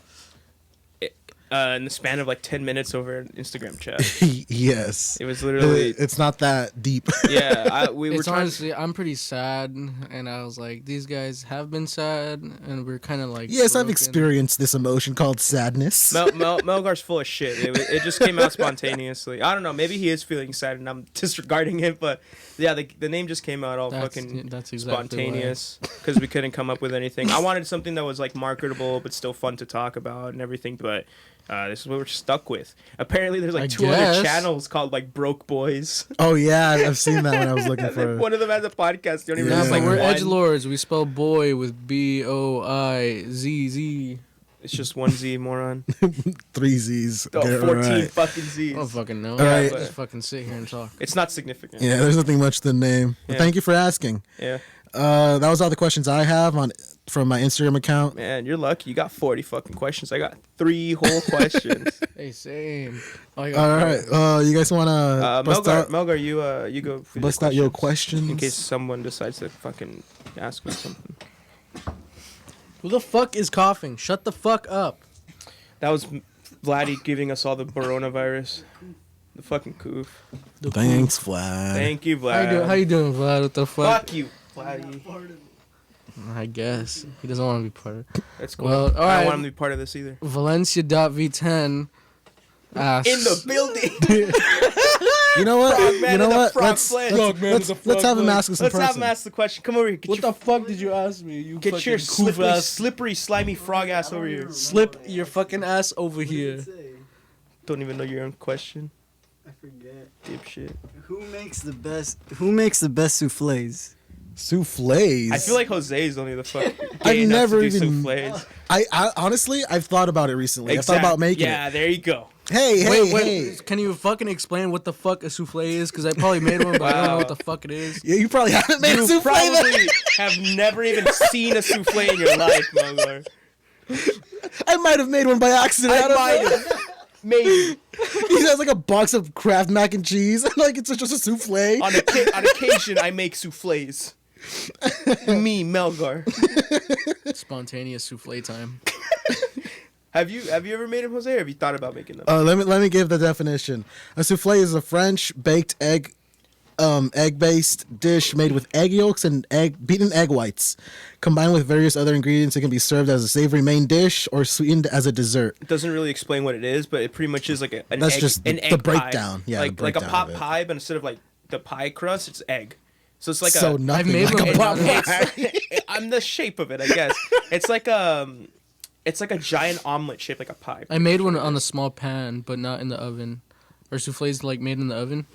In the span of like 10 minutes over an Instagram chat. Yes. It was literally. It's not that deep. Yeah, we were honestly, I'm pretty sad, and I was like, these guys have been sad, and we're kind of like. Yes, broken. I've experienced this emotion called sadness. Melgar's full of shit. It just came out spontaneously. I don't know. Maybe he is feeling sad, and I'm disregarding it. But yeah, the name just came out all that's exactly spontaneous because we couldn't come up with anything. I wanted something that was like marketable but still fun to talk about and everything, but. This is what we're stuck with. Apparently, there's like two other channels called like Broke Boys. Oh yeah, I've seen that when I was looking for. One of them has a podcast. You don't even know. like we're edgelords. We spell boy with BOIZZ. It's just one Z, moron. 3 Z's. Oh, 14 fucking Z's. I don't fucking know. Right. Just fucking sit here and talk. It's not significant. Yeah, there's nothing much to the name. But thank you for asking. Yeah. That was all the questions I have from my Instagram account. Man, you're lucky. You got 40 fucking questions. I got 3 whole questions. Hey, same. All right. You guys want to Melgar, you go for bust out your questions in case someone decides to fucking ask me something. Who the fuck is coughing? Shut the fuck up. That was Vladdy giving us all the coronavirus. The fucking coof. Thanks, Vlad. Thank you, Vlad. How you doing, Vlad? What the fuck? Fuck you, Vladdy. I guess. He doesn't want to be part of it. That's cool. Well, all right. I don't want him to be part of this either. Valencia.v10 Ass. In the building. You know what? Frog man You know in a what? frog Let's flesh. let's have him ask us in Let's have person. him ask the question. Come over here. What the fuck did you ask me? You Get your fucking goof ass. slippery, slimy frog ass over here. Slip your fucking ass over here. Don't even know your own question. I forget. Dipshit. Who makes the best souffles? Souffles. I feel like Jose is only the fuck. I've gay enough never to do even- souffles. I honestly, I've thought about it recently. I've thought about making Yeah, it. there you go. Hey, Wait, can you fucking explain what the fuck a souffle is? Because I probably made one, but I don't know what the fuck it is. Yeah, you probably haven't made a You souffle then. probably have never even seen a souffle in your life, Mugler. I might have made one by accident. I don't might know. have. Maybe. He has like a box of Kraft mac and cheese, and like it's just a souffle. On occasion, I make souffles. Me, Melgar. Spontaneous souffle time. Have you ever made them, Jose, or have you thought about making them? Let me give the definition. A souffle is a French baked egg based dish made with egg yolks and beaten egg whites. Combined with various other ingredients, it can be served as a savory main dish or sweetened as a dessert. It doesn't really explain what it is, but it pretty much is like an That's egg, just an the egg breakdown. Pie. Yeah, like the like a breakdown pot of it. pie, but instead of like the pie crust, it's egg. So it's like So a. nothing made like one a with pot nuts. pie. I'm the shape of it, I guess. It's like a giant omelet shaped like a pie. I made one on a small pan, but not in the oven. Or souffles like made in the oven?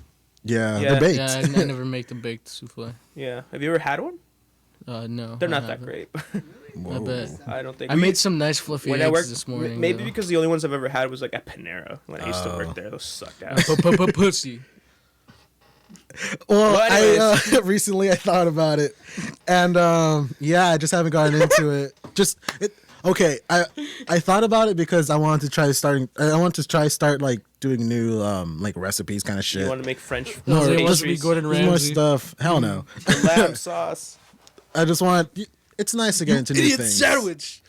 Yeah, Yeah. they're baked. Yeah, I never make the baked souffle. Yeah. Have you ever had one? No. They're I not that haven't. great. I bet. I don't think. I made some nice fluffy when I eggs worked this morning. maybe though. because the only ones I've ever had was like at Panera when I used to work there. Those sucked ass. Pussy. Well, Well, I recently I thought about it, and yeah, I just haven't gotten into it. Okay. I thought about it because I wanted to try start like doing new like recipes kind of shit. You want to make French No, Jose it wants to be pastries? Gordon There's more Ramsay. stuff. Hell no. lamb sauce. I just want. It's nice to get into new Idiot things. sandwich.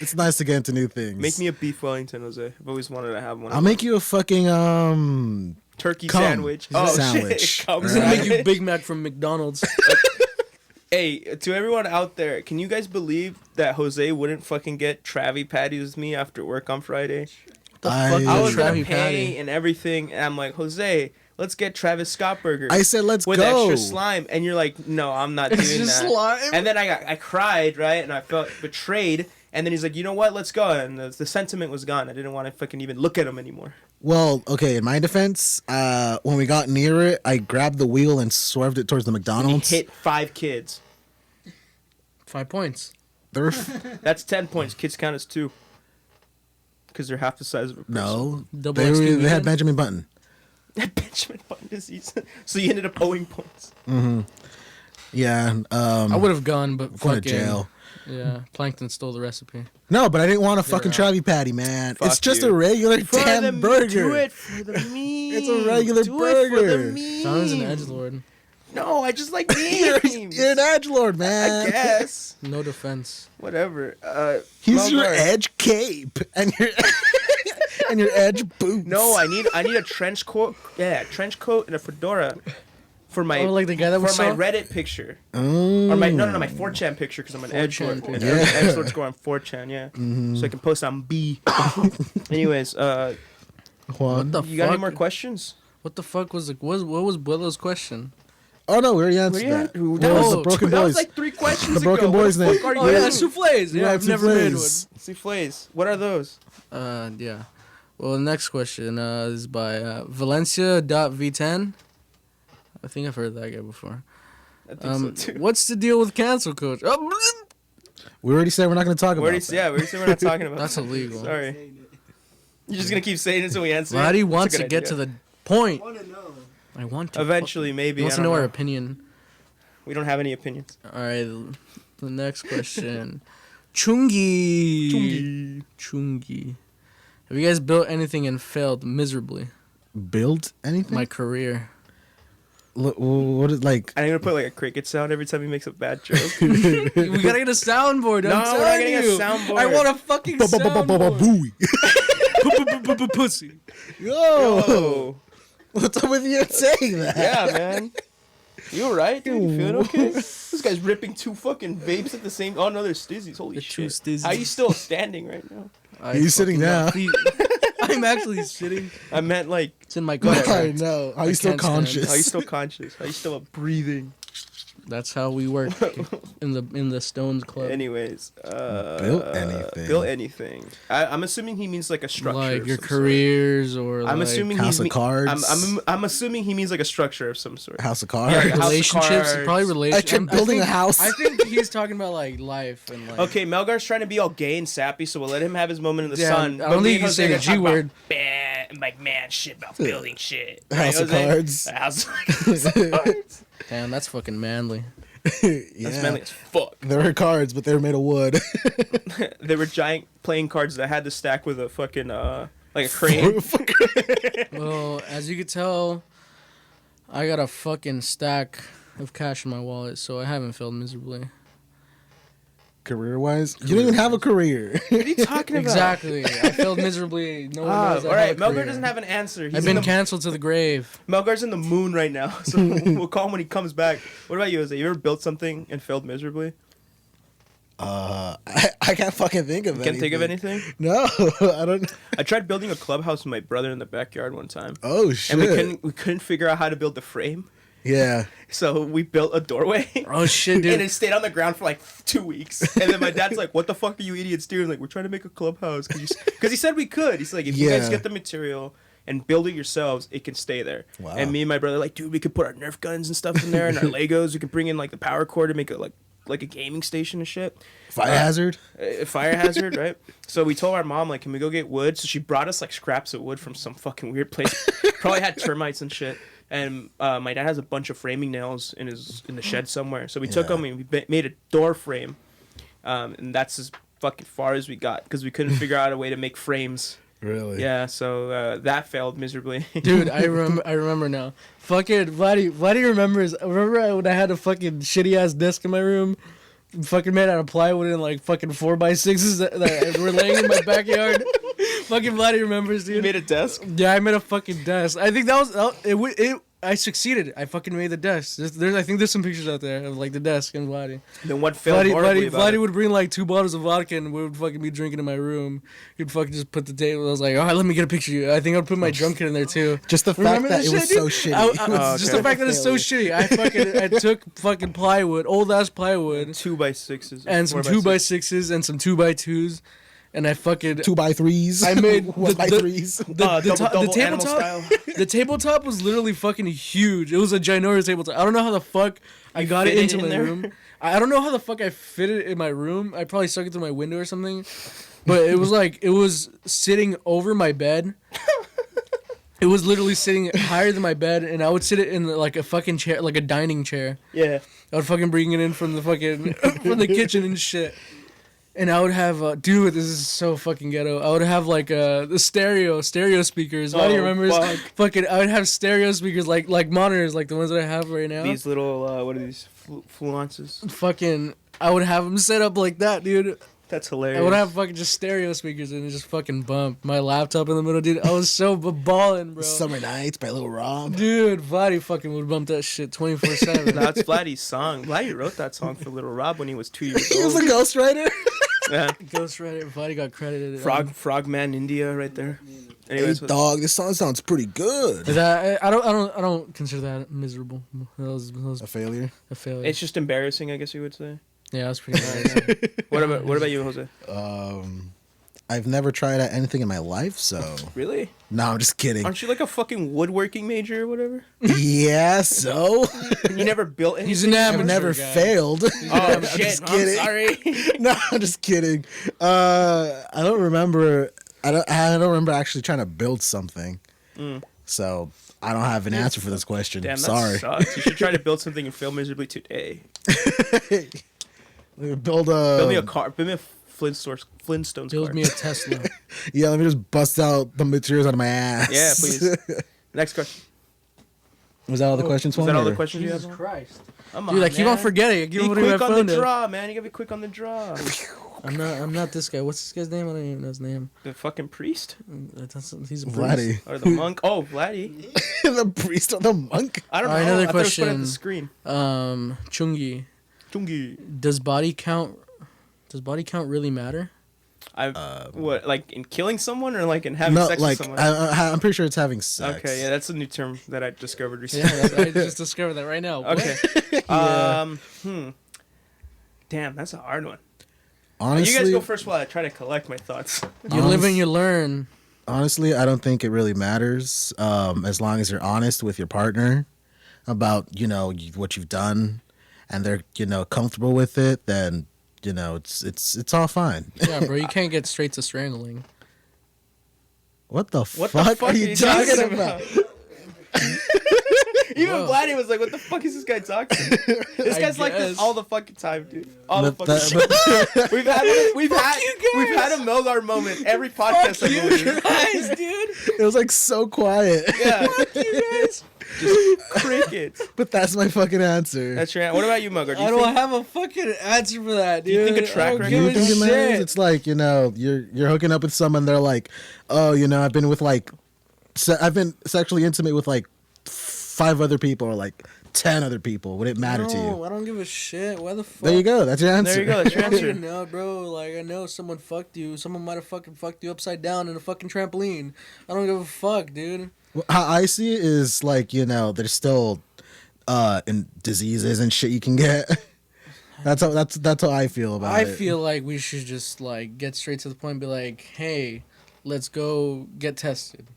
It's nice to get into new things. Make me a beef Wellington, Jose. I've always wanted to have one. I'll make you a fucking turkey cum. sandwich. Sandwich. Shit. Cum I'm gonna make you sandwich. Big Mac from McDonald's. Hey, to everyone out there, can you guys believe that Jose wouldn't fucking get Travie patties with me after work on Friday? The I- fuck is I a was gonna Travie pay patty? and everything, and I'm like, Jose, let's get Travis Scott burger. I said let's with go. extra slime, and you're like, no, I'm not doing Extra that. slime? And then I cried, right, and I felt betrayed. And then he's like, you know what? Let's go. And the sentiment was gone. I didn't want to fucking even look at him anymore. Well, okay. In my defense, when we got near it, I grabbed the wheel and swerved it towards the He McDonald's. hit 5 kids. 5 points. That's 10 points. Kids count as 2. Because they're half the size of a person. No, Double they XP had weekend? Benjamin Button. Benjamin Button disease. So you ended up owing points. Yeah. I would have gone, but Going fucking to jail. Yeah, Plankton stole the recipe. No, but I didn't want a fucking out. Travie patty, man. Fuck it's just you. a regular For the damn meat, burger. do it for the meat. It's a regular do it for the burger. meat. John's an edgelord. No, I just like You're, memes. you're an edgelord, man. I guess. No defense. He's Whatever. your Melgar. edge cape and your and your edge boots. No, I need a trench coat. Yeah, trench coat and a fedora for my Oh, like the guy that we for my saw? Reddit picture. Oh. Or my my 4chan picture because I'm an 4chan edgelord. picture. And Yeah. edgelords go on 4chan, yeah. So I can post on B. Anyways, Juan. What the you got fuck? any more questions? What the fuck was what was Willow's question? Oh no, we already What answered do you that. have? That That was was the Broken that was Boys. like 3 questions The Broken ago. Boys What the name. fuck are Oh you yeah, doing? souffles. Yeah, I've never made one. Souffles. What are those? Yeah. Well, the next question is by Valencia.v10. I think I've heard that guy before. I think so too. What's the deal with cancel coach? We already said we're not going to talk We about already, that. yeah, we already said we're not talking about That's that. illegal. Sorry. You're just gonna keep saying it until we answer. Vladi That's a wants good to get idea. to the point. Want to know? I want to. Eventually, maybe. He wants I to don't know our know. opinion. We don't have any opinions. All right. The next question. Chungi. Chungi. Have you guys built anything and failed miserably? Build anything? My career. What is like? I'm gonna put like a cricket sound every time he makes a bad joke. We gotta get a soundboard. No, I'm we're not telling getting a you. soundboard. I want a fucking soundboard. Booey. Pussy. Yo, Oh, what's up with you saying that? yeah, man. You alright, dude? You feeling okay? This guy's ripping 2 fucking vapes at the same. Oh no, they're stizzies. Holy They're 2 shit! stizzies. How are you still standing right now? I He's sitting fucking down. got feet. I'm actually sitting. I meant like. It's in my I contract. know. Are you I still can't stand. conscious? Are you still conscious? Are you still breathing? That's how we work in the Stones Club. Anyways, Built anything. Built anything. I'm assuming he means like a structure, like of your some careers or sort. I'm like assuming House he of Cards. I'm assuming he means like a structure of some sort. House of Cards. Yeah, House of relationships. Cards. Probably I relationships. tried building a house. I think he's talking about like life and like. Okay, Melgar's trying to be all gay and sappy, so we'll let him have his moment in the Yeah, sun. I don't think you can Jose say the gonna G talk about word. like man shit about building shit. House of Jose? Cards. House of Cards. Damn, that's fucking manly. Yeah. That's manly as fuck. They were cards, but they were made of wood. They were giant playing cards that had to stack with a fucking like a crane. Well, as you could tell, I got a fucking stack of cash in my wallet, so I haven't failed miserably. Career-wise, you don't even have a career. What are you talking about? Exactly. I failed miserably. No one knows I all right. have a Melgar career. doesn't have an answer. He's I've in been the, canceled to the grave. Melgar's in the moon right now, so we'll call him when he comes back. What about you, Jose? You ever built something and failed miserably? I can't fucking think of You anything. can't think of anything? No, I don't. I tried building a clubhouse with my brother in the backyard one time. Oh shit! And we couldn't figure out how to build the frame. Yeah. So we built a doorway. Oh shit, dude. And it stayed on the ground for like 2 weeks. And then my dad's like, "What the fuck are you idiots doing?" Like, we're trying to make a clubhouse because he said we could. He's like, if you guys Yeah. get the material and build it yourselves, it can stay there. Wow. And me and my brother are like, dude, we could put our Nerf guns and stuff in there and our Legos. We could bring in like the power cord to make it like a gaming station and shit. Fire hazard. Fire hazard, right? So we told our mom, like, can we go get wood? So she brought us like scraps of wood from some fucking weird place. Probably had termites and shit. And my dad has a bunch of framing nails in the shed somewhere. So we took Yeah. them and we made a door frame. And that's as fucking far as we got because we couldn't figure out a way to make frames. Really? Yeah, so that failed miserably. Dude, I remember now. Fucking Vladdy remembers. Remember when I had a fucking shitty ass desk in my room, fucking made out of plywood and like fucking 4x6s that were laying in my backyard. Fucking Vladdy remembers, dude. You made a desk? Yeah, I made a fucking desk. I think that was it. I succeeded. I fucking made the desk. I think there's some pictures out there of like the desk and Vladdy. Then what failed horribly about Vladdy it? would bring like 2 bottles of vodka and we would fucking be drinking in my room. He'd fucking just put the table. I was like, all right, let me get a picture of you. I think I'd put my drunken in there too. Just the fact Remember that that it was shit, so dude? shitty. Just the fact that it's so shitty. I took fucking plywood, old ass plywood, 2x6s. and some 2x6s and some 2x2s, and I fucking 2x3s. I made 1x3s. double animal style. The tabletop was literally fucking huge. It was a ginormous tabletop. I don't know how the fuck I got it fit it into in my there? room. I don't know how the fuck I fit it in my room. I probably stuck it through my window or something. But it was sitting over my bed. It was literally sitting higher than my bed, and I would sit it in like a fucking chair, like a dining chair. Yeah. I would fucking bring it in from the fucking from the kitchen and shit. And I would have, dude, this is so fucking ghetto. I would have like the stereo speakers. Why do you remember? Fuck. Fucking, I would have stereo speakers like monitors, like the ones that I have right now. These little, what are these? Fluences? Fucking, I would have them set up like that, dude. That's hilarious. I would have fucking just stereo speakers and it just fucking bump. My laptop in the middle, dude. I was so balling, bro. Summer Nights by Lil Rob. Dude, Vladdy fucking would bump that shit 24/7. That's Vladdy's song. Vladdy wrote that song for Little Rob when he was 2 years He was old. a ghostwriter. Yeah. Ghostwriter, Vladdy got credited. Frogman India right there. Hey, Anyways, dog, this song sounds pretty good. That I don't consider that miserable. That was A failure. a failure. it's just embarrassing, I guess you would say. Yeah, that's pretty nice. What about you, Jose? I've never tried out anything in my life, so Really? no, I'm just kidding. Aren't you like a fucking woodworking major or whatever? Yeah, so You never built anything? He's an amateur I've never guy. failed. Oh I'm shit! just I'm kidding. sorry. No, I'm just kidding. I don't remember. I don't remember actually trying to build something. So I don't have an answer for this question. Damn, that Sorry. sucks. You should try to build something and fail miserably today. Build Build me a car. Build me a Flintstones Build car. me a Tesla. Yeah, let me just bust out the materials out of my ass. Yeah, please. Next question. Was that all the questions? Was that all the Juan, or- questions you Jesus have? Christ. Come Dude, I keep on forgetting. I keep Be on putting my quick on phone the down. draw, man. You gotta be quick on the draw. I'm not this guy. What's this guy's name? I don't even know his name. The fucking priest He's a priest. Vladdy. or the monk? Oh, Vladdy. The priest or the monk? I don't know. All right, another I thought it was put at question. the screen. Chungi. Chungi. Does body count really matter? what, like in killing someone or like in having sex with someone? I'm pretty sure it's having sex. Okay, yeah, that's a new term that I discovered recently. Yeah, I just discovered that right now. Okay. Yeah. Damn, that's a hard one. Honestly, you guys go first while I try to collect my thoughts. You live and you learn. Honestly, I don't think it really matters as long as you're honest with your partner about, what you've done and they're, comfortable with it, then, it's all fine. Yeah, bro, you can't get straight to strangling. What the fuck are you talking about? Even Vladdy was like, "What the fuck is this guy talking?" This guy's like this all the fucking time, dude. All the fucking time. We've had a Melgar moment every podcast. Fuck you guys, dude. It was like so quiet. Yeah. Fuck you guys. Just crickets. But that's my fucking answer. That's your. What about you, Melgar? I don't have a fucking answer for that, dude. Do you think a track record? You think it matters? It's like, you're hooking up with someone. They're like, oh, I've been with I've been sexually intimate with like 5 other people or like 10 other people. Would it matter to you? I don't give a shit. Why the fuck? There you go. That's your answer. There you go. That's your answer. No, bro. Like, I know someone fucked you. Someone might have fucking fucked you upside down in a fucking trampoline. I don't give a fuck, dude. How I see it is like, there's still in diseases and shit you can get. That's how I feel about it. I feel like we should just like get straight to the point and be like, hey, let's go get tested.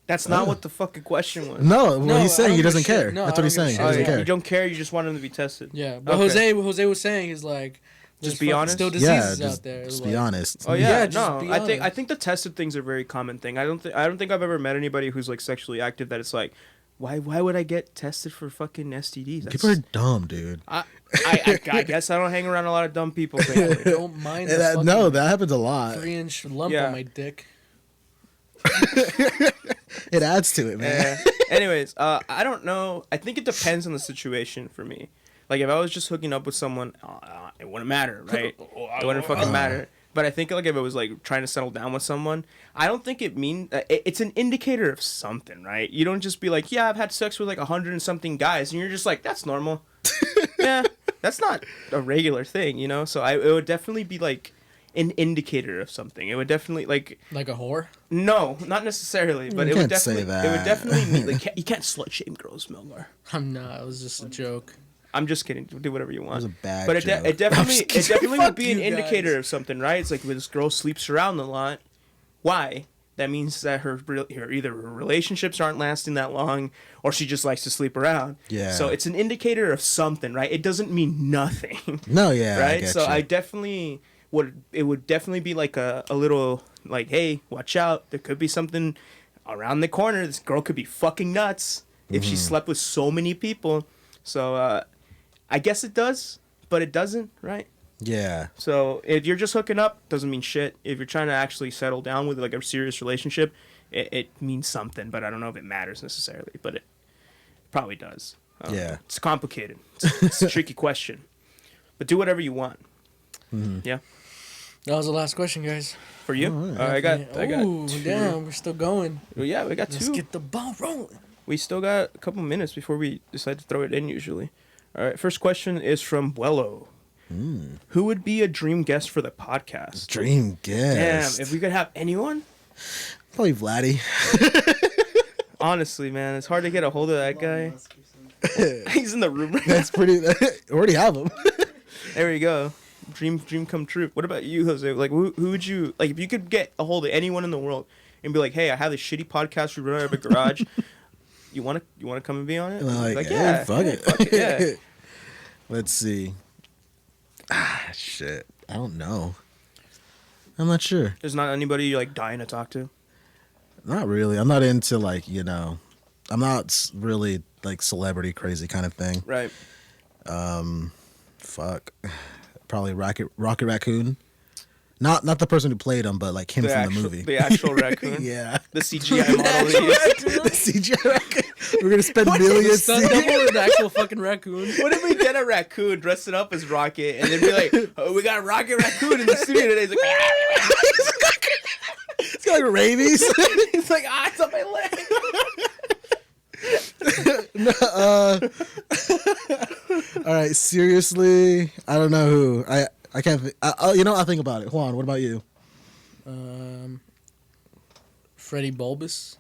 That's not what the fucking question was. No, he's saying he doesn't care. No, That's what he's saying. He doesn't care. You don't care. You just want him to be tested. Yeah, but Okay. Jose was saying he's like, Just be honest. Still diseases out there. Just like, be honest. Oh yeah, just no. be I think the tested thing's a very common thing. I don't think I've ever met anybody who's like sexually active that it's like, why would I get tested for fucking STDs? People are dumb, dude. I guess I don't hang around a lot of dumb people. I don't mind. The No, that happens a lot. 3-inch lump Yeah. on my dick. It adds to it, man. Anyways, I don't know. I think it depends on the situation for me. Like if I was just hooking up with someone, it wouldn't matter, right? It wouldn't fucking matter. But I think like if it was like trying to settle down with someone, I don't think it's an indicator of something, right? You don't just be like, yeah, I've had sex with like 100 and something guys, and you're just like, that's normal. Yeah, that's not a regular thing, So it would definitely be like an indicator of something. It would definitely like a whore. No, not necessarily, but You it would can't definitely say that. it would definitely mean like you can't slut shame girls, Melgar. I'm not. It was just a joke. I'm just kidding. Do whatever you want. It was a bad but joke. it definitely would be an you indicator guys. of something, right? It's like when this girl sleeps around a lot. Why? That means that either her relationships aren't lasting that long, or she just likes to sleep around. Yeah. So it's an indicator of something, right? It doesn't mean nothing. No, yeah. Right. I I definitely would. It would definitely be like a little like, hey, watch out. There could be something around the corner. This girl could be fucking nuts if she slept with so many people. So I guess it does, but it doesn't, right? Yeah. So if you're just hooking up, doesn't mean shit. If you're trying to actually settle down with like a serious relationship, it means something. But I don't know if it matters necessarily, but it probably does. Yeah. It's complicated. It's a tricky question, but do whatever you want. Mm-hmm. Yeah. That was the last question, guys. For you, Oh, yeah. I got. Ooh, two. damn, we're still going. Well, yeah, we got Let's two. get the ball rolling. We still got a couple minutes before we decide to throw it in. Usually. All right. First question is from Buello. Who would be a dream guest for the podcast? Dream guest. Damn, if we could have anyone. Probably Vladdy. Honestly, man, it's hard to get a hold of that guy. He's in the room right now. That's pretty. Already have him. There you go. Dream come true. What about you, Jose? Like, who would you like if you could get a hold of anyone in the world and be like, hey, I have this shitty podcast we run out of a garage. You want to come and be on it? Like, hey, yeah, fuck it. yeah. Let's see. Shit. I don't know. I'm not sure. There's not anybody you're like dying to talk to. Not really. I'm not into like, I'm not really like celebrity crazy kind of thing. Right. Fuck. Probably Rocket Raccoon. Not the person who played him, but like him from the movie. The actual raccoon. Yeah. The CGI model. The CGI raccoon. We're gonna spend millions. Stunt double or the actual fucking raccoon? What if we get a raccoon, dress it up as Rocket, and then be like, oh, we got a Rocket Raccoon in the studio today. He's like, It's got like rabies. he's like, it's on my leg. All right, seriously, I don't know who. I I can't. I'll think about it. Juan, what about you? Freddie Bulbous.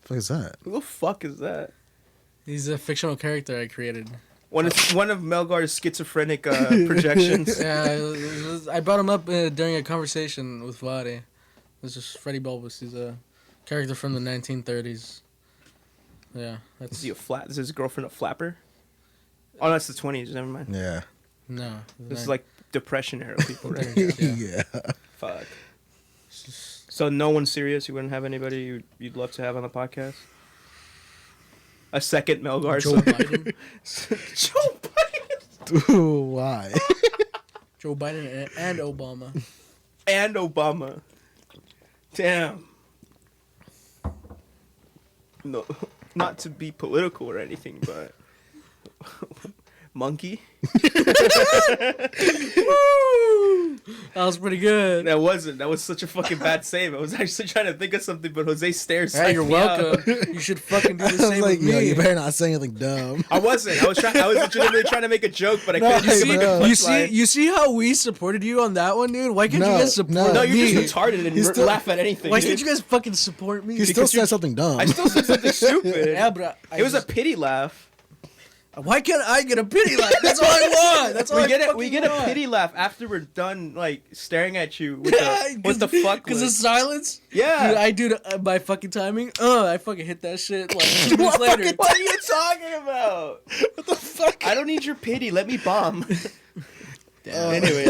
What is that? Who the fuck is that? He's a fictional character I created. One of Melgar's schizophrenic projections. Yeah, I brought him up during a conversation with Vade. It was just Freddie Bulbous. He's a character from the 1930s. Yeah, that's. Is he is his girlfriend a flapper? Oh, that's the 20s. Never mind. Yeah. No. This is like Depression era people, right? Yeah. Fuck. So no one's serious? You wouldn't have anybody you'd love to have on the podcast? A second Melgar. Joe Biden. Joe Biden. Ooh, why? Joe Biden and Obama. And Obama. Damn. No, not to be political or anything, but monkey. That was pretty good. That wasn't. That was such a fucking bad save. I was actually trying to think of something, but Jose stares. Hey, you're welcome. You should fucking do the same like, with me. you better not say anything dumb. I wasn't. I was legitimately trying to make a joke, but I couldn't. You see how we supported you on that one, dude? Why can't you guys support No, me? you're just retarded and laugh at anything. Why can't you guys fucking support me? He still said something dumb. I still said something stupid. Yeah, but it was a pity laugh. Why can't I get a pity laugh? That's all I want. That's all I fucking we get want. a pity laugh after we're done, like staring at you with the fuck. Because of silence. Yeah, dude, I do my fucking timing. I fucking hit that shit like 2 minutes later. What are you talking about? What the fuck? I don't need your pity. Let me bomb. Anyways,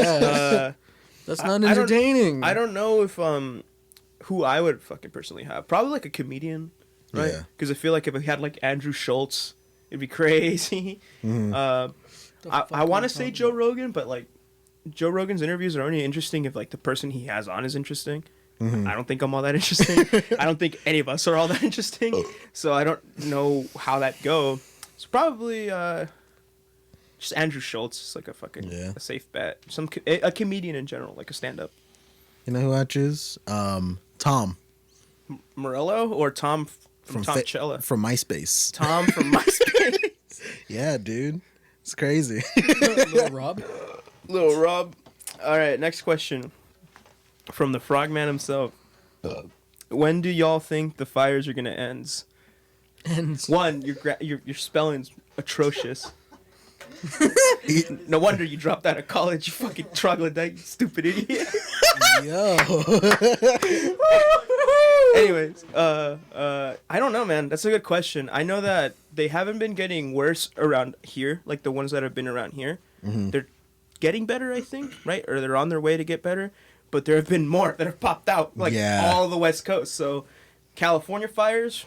that's not entertaining. I don't know if who I would fucking personally have. Probably like a comedian, right? Yeah. Because I feel like if we had like Andrew Schultz, it'd be crazy. Mm-hmm. I want to say Joe Rogan, but like Joe Rogan's interviews are only interesting if like the person he has on is interesting. Mm-hmm. I don't think I'm all that interesting. I don't think any of us are all that interesting. So I don't know how that go. It's probably just Andrew Schultz. It's like a fucking a safe bet. A comedian in general, like a stand-up. You know who I choose? Tom. Morello or Tom from Tom Cella? From MySpace. Tom from MySpace. Yeah, dude. It's crazy. Little Rob. Little Rob. All right, next question. From the Frogman himself. When do y'all think the fires are going to end? One, your spelling's atrocious. No wonder you dropped out of college, you fucking troglodyte, you stupid idiot. Yo. Anyways, I don't know, man. That's a good question. I know that they haven't been getting worse around here, like the ones that have been around here. Mm-hmm. They're getting better, I think, right? Or they're on their way to get better. But there have been more that have popped out, like all the West Coast. So, California fires,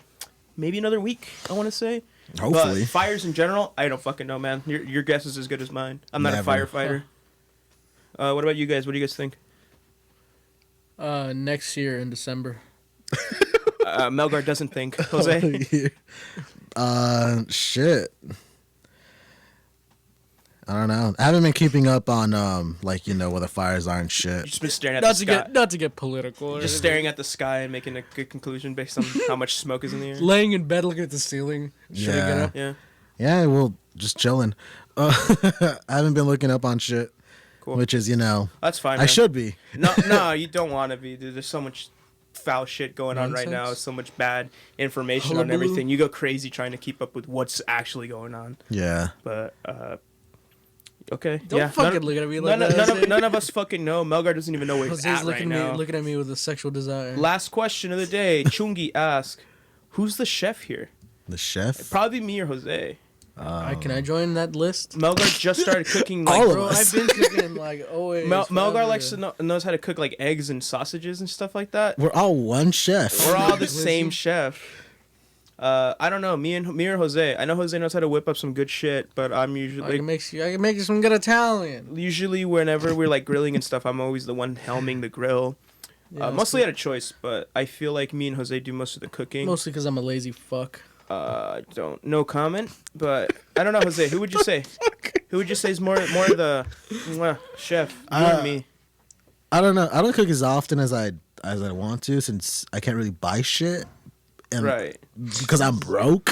maybe another week, I want to say. Hopefully. But fires in general, I don't fucking know, man. Your guess is as good as mine. I'm not a firefighter. What about you guys? What do you guys think? Next year in December. Melgar doesn't think. Jose? Shit. I don't know. I haven't been keeping up on where the fires are and shit. You've just been staring at the sky. Not to get political. Just staring at the sky and making a good conclusion based on how much smoke is in the air. Laying in bed looking at the ceiling. Yeah. Yeah, well, just chilling. I haven't been looking up on shit. Cool. Which is, that's fine. I should be. No, you don't want to be, dude. There's so much foul shit going on right now. So much bad information on everything. You go crazy trying to keep up with what's actually going on. Yeah. But okay. Don't fucking look at me like that. None of us fucking know. Melgar doesn't even know where he's at right now. Looking at me with a sexual desire. Last question of the day. Chungi asks, "Who's the chef here?" The chef? It'd probably me or Jose. Can I join that list? Melgar just started cooking. All of us. I've been cooking always. Melgar knows how to cook eggs and sausages and stuff like that. We're all one chef. We're all the same chef. I don't know. Me or Jose. I know Jose knows how to whip up some good shit, but I'm usually I can make you some good Italian. Usually, whenever we're grilling and stuff, I'm always the one helming the grill. Yeah, mostly out of choice, but I feel like me and Jose do most of the cooking. Mostly because I'm a lazy fuck. No comment, but I don't know, Jose. Who would you say? Who would you say is more the chef? You and me. I don't know. I don't cook as often as I want to, since I can't really buy shit. And right. Because I'm broke.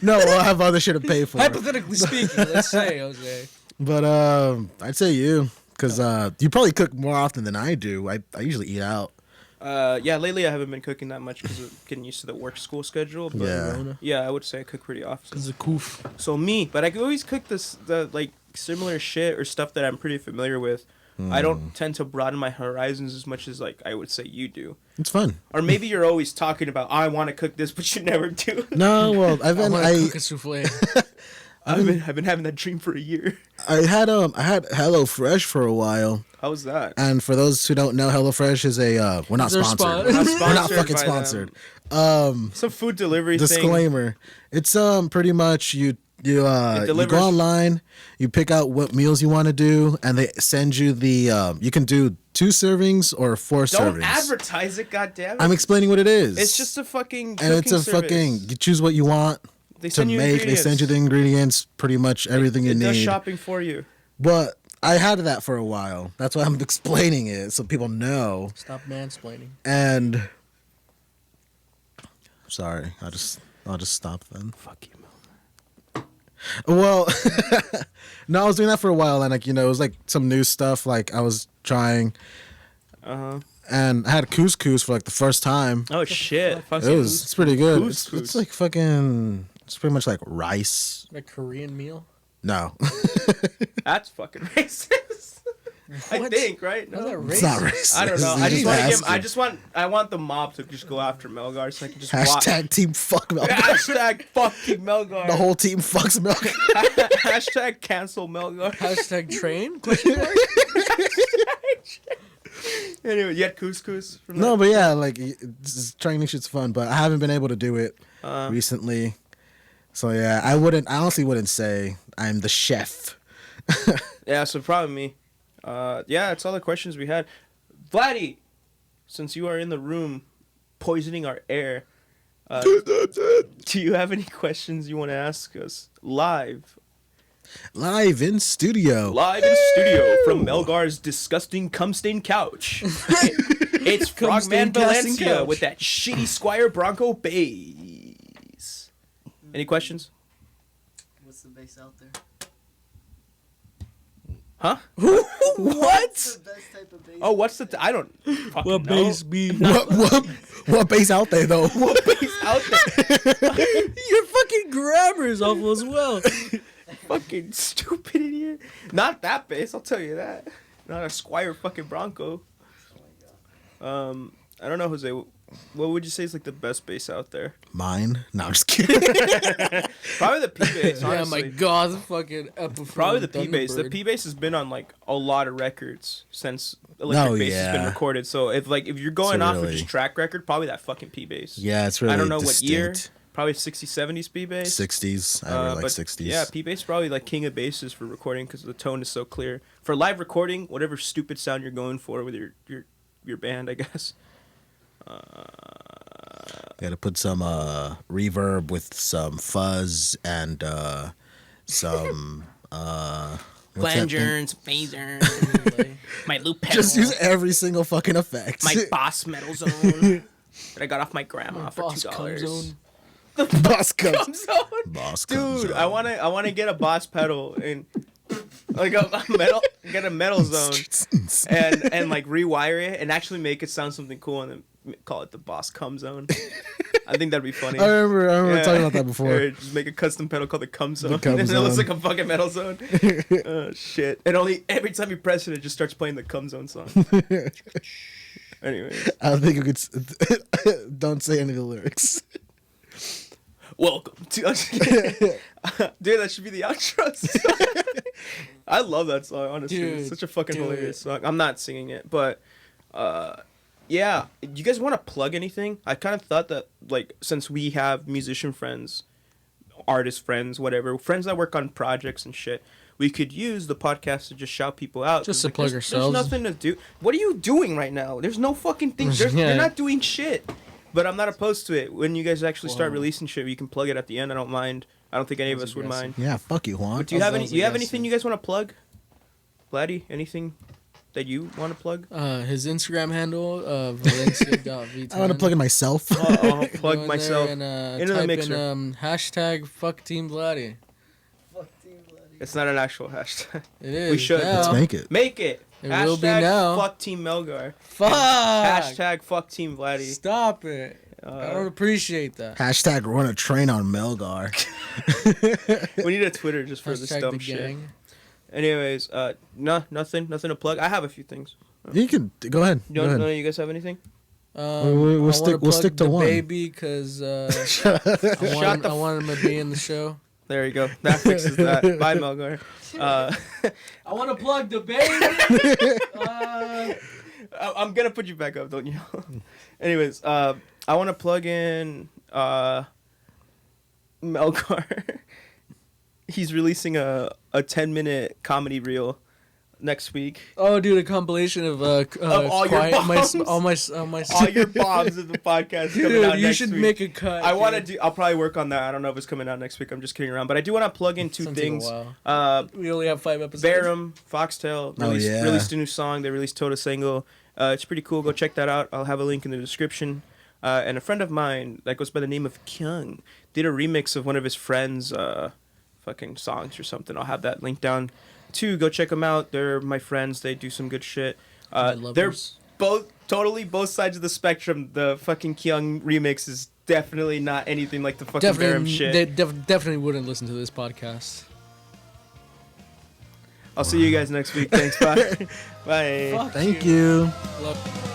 No, I have other shit to pay for. Hypothetically speaking, let's say, Jose. But I'd say you. Because you probably cook more often than I do. I usually eat out. Yeah, lately I haven't been cooking that much because of getting used to the work school schedule. But Yeah. I would say I cook pretty often. Because of coof. So but I could always cook the like similar shit or stuff that I'm pretty familiar with. I don't tend to broaden my horizons as much as like I would say you do. It's fun. Or maybe you're always talking about I want to cook this, but you never do. No, well, I cook a souffle. I've been having that dream for a year. I had HelloFresh for a while. How was that? And for those who don't know, HelloFresh is a we're not sponsored. We're not fucking sponsored. Some food delivery disclaimer. thing. It's pretty much you go online, you pick out what meals you want to do, and they send you the you can do 2 servings or 4 servings. Don't advertise it, goddammit. I'm explaining what it is. It's just a fucking and it's a service. fucking you choose what you want they to send you make. ingredients. They send you the ingredients, pretty much everything you It need. does shopping for you. But I had that for a while. That's why I'm explaining it so people know. Stop mansplaining. And sorry, I'll just stop then. Fuck you, Well, no, I was doing that for a while, and like it was like some new stuff. Like I was trying, and I had couscous for like the first time. Oh shit! It's pretty good. Couscous. It's like fucking. It's pretty much like rice. A Korean meal? No, That's fucking racist. I What? think, right? No, it's not racist. I don't know. I want the mob to just go after Melgar so I can just Hashtag team fuck Melgar. Hashtag fucking Melgar. The whole team fucks Melgar. Hashtag cancel Melgar. Hashtag train? Question mark? Anyway, you had couscous from No, that? but yeah, like trying new shit's fun, but I haven't been able to do it recently. So yeah, I honestly wouldn't say I'm the chef. Yeah, so probably me. Yeah, that's all the questions we had. Vladdy, since you are in the room poisoning our air, do you have any questions you want to ask us live? Live in studio. Live in studio from Melgar's disgusting cum-stained couch. It's Frogman Cum-stained casting Valencia couch. with that shitty Squire Bronco bass. Any questions? What's the bass out there? Huh? What's What? the best type of bass? Oh, what's the... I don't fucking What know. base be? What bass out there though? What bass out there? Your fucking grammar is awful as well. Fucking stupid idiot. Not that bass, I'll tell you that. Not a Squire fucking Bronco. I don't know, Jose. What would you say is like the best bass out there? Mine? No, I'm just kidding. Probably the P bass. Yeah, Honestly. my god, the fucking Epiphone. Probably the P bass. The Thunderbird. P bass has been on like a lot of records since electric bass has been yeah. recorded. So if you're going off of really- just track record, probably that fucking P bass. Yeah, it's really I don't know distinct. what year. Probably 60s, 70s P bass. 60s. I really like but 60s. Yeah, P bass probably like king of basses for recording because the tone is so clear. For live recording, whatever stupid sound you're going for with your band, I guess. Gotta put some reverb with some fuzz and some Flangers, phasers, my loop pedal, just use every single fucking effect. my Boss metal zone that I got off my grandma for Boss $2. cum zone. Boss Cum comes. zone? Boss comes. Dude, I wanna get a Boss pedal and like a metal zone and like rewire it and actually make it sound something cool and then call it the Boss Cum Zone. I think that'd be funny. I remember talking about that before. Or just make a custom pedal called the Cum Zone. Cum and it looks Zone. like a fucking metal zone. Oh shit. And only every time you press it just starts playing the Cum Zone song. Anyways. I don't think you could. Don't say any of the lyrics. Welcome to dude, that should be the outro song. I love that song, honestly. Dude, it's such a fucking do hilarious it. song. I'm not singing it, but yeah. You guys want to plug anything? I kind of thought that like since we have musician friends, artist friends, whatever, friends that work on projects and shit, we could use the podcast to just shout people out. Just 'cause, to plug there's ourselves. nothing to do. What are you doing right now? There's no fucking thing. Yeah. You're not doing shit. But I'm not opposed to it. When you guys actually start releasing shit, you can plug it at the end. I don't mind. I don't think any of us would mind. Yeah, fuck you, Juan. But do you have anything you guys want to plug? Vladdy, anything that you want to plug? His Instagram handle, Valencia.v10. I want to plug in myself. I'll Go plug in myself there and, into the type mixer. In, hashtag fuck Team Vladdy. Fuck Team Bloody. It's not an actual hashtag. It is. We should. now. Let's make it. Make it. It will be now. Fuck Team Melgar. Fuck. Hashtag fuck Team Vladdy. Stop it. I don't appreciate that. Hashtag run a train on Melgar. We need a Twitter just for this dumb shit. Anyways, nothing to plug. I have a few things. You can go ahead. No, you guys have anything? We'll stick to one. Baby, because I want him to be in the show. There you go. That fixes that. Bye, Melgar. I want to plug the baby. I'm gonna put you back up, don't you? Anyways, I want to plug in Melgar. He's releasing a 10-minute comedy reel next week. Oh, dude, a compilation of all your bombs. all my All your bombs of the podcast dude, coming out you next should week. make a cut. I want to do. I'll probably work on that. I don't know if it's coming out next week. I'm just kidding around, but I do want to plug in two things. We only have 5 episodes. Verum, Foxtail released a new song. They released Total Single. It's pretty cool. Go check that out. I'll have a link in the description. And a friend of mine that goes by the name of Kyung did a remix of one of his friends' fucking songs or something. I'll have that link down too. Go check them out. They're my friends. They do some good shit. They're both sides of the spectrum. The fucking Kyung remix is definitely not anything like the fucking Verum shit. They definitely wouldn't listen to this podcast. I'll see you guys next week. Thanks. Bye. Bye. Thank you. Love.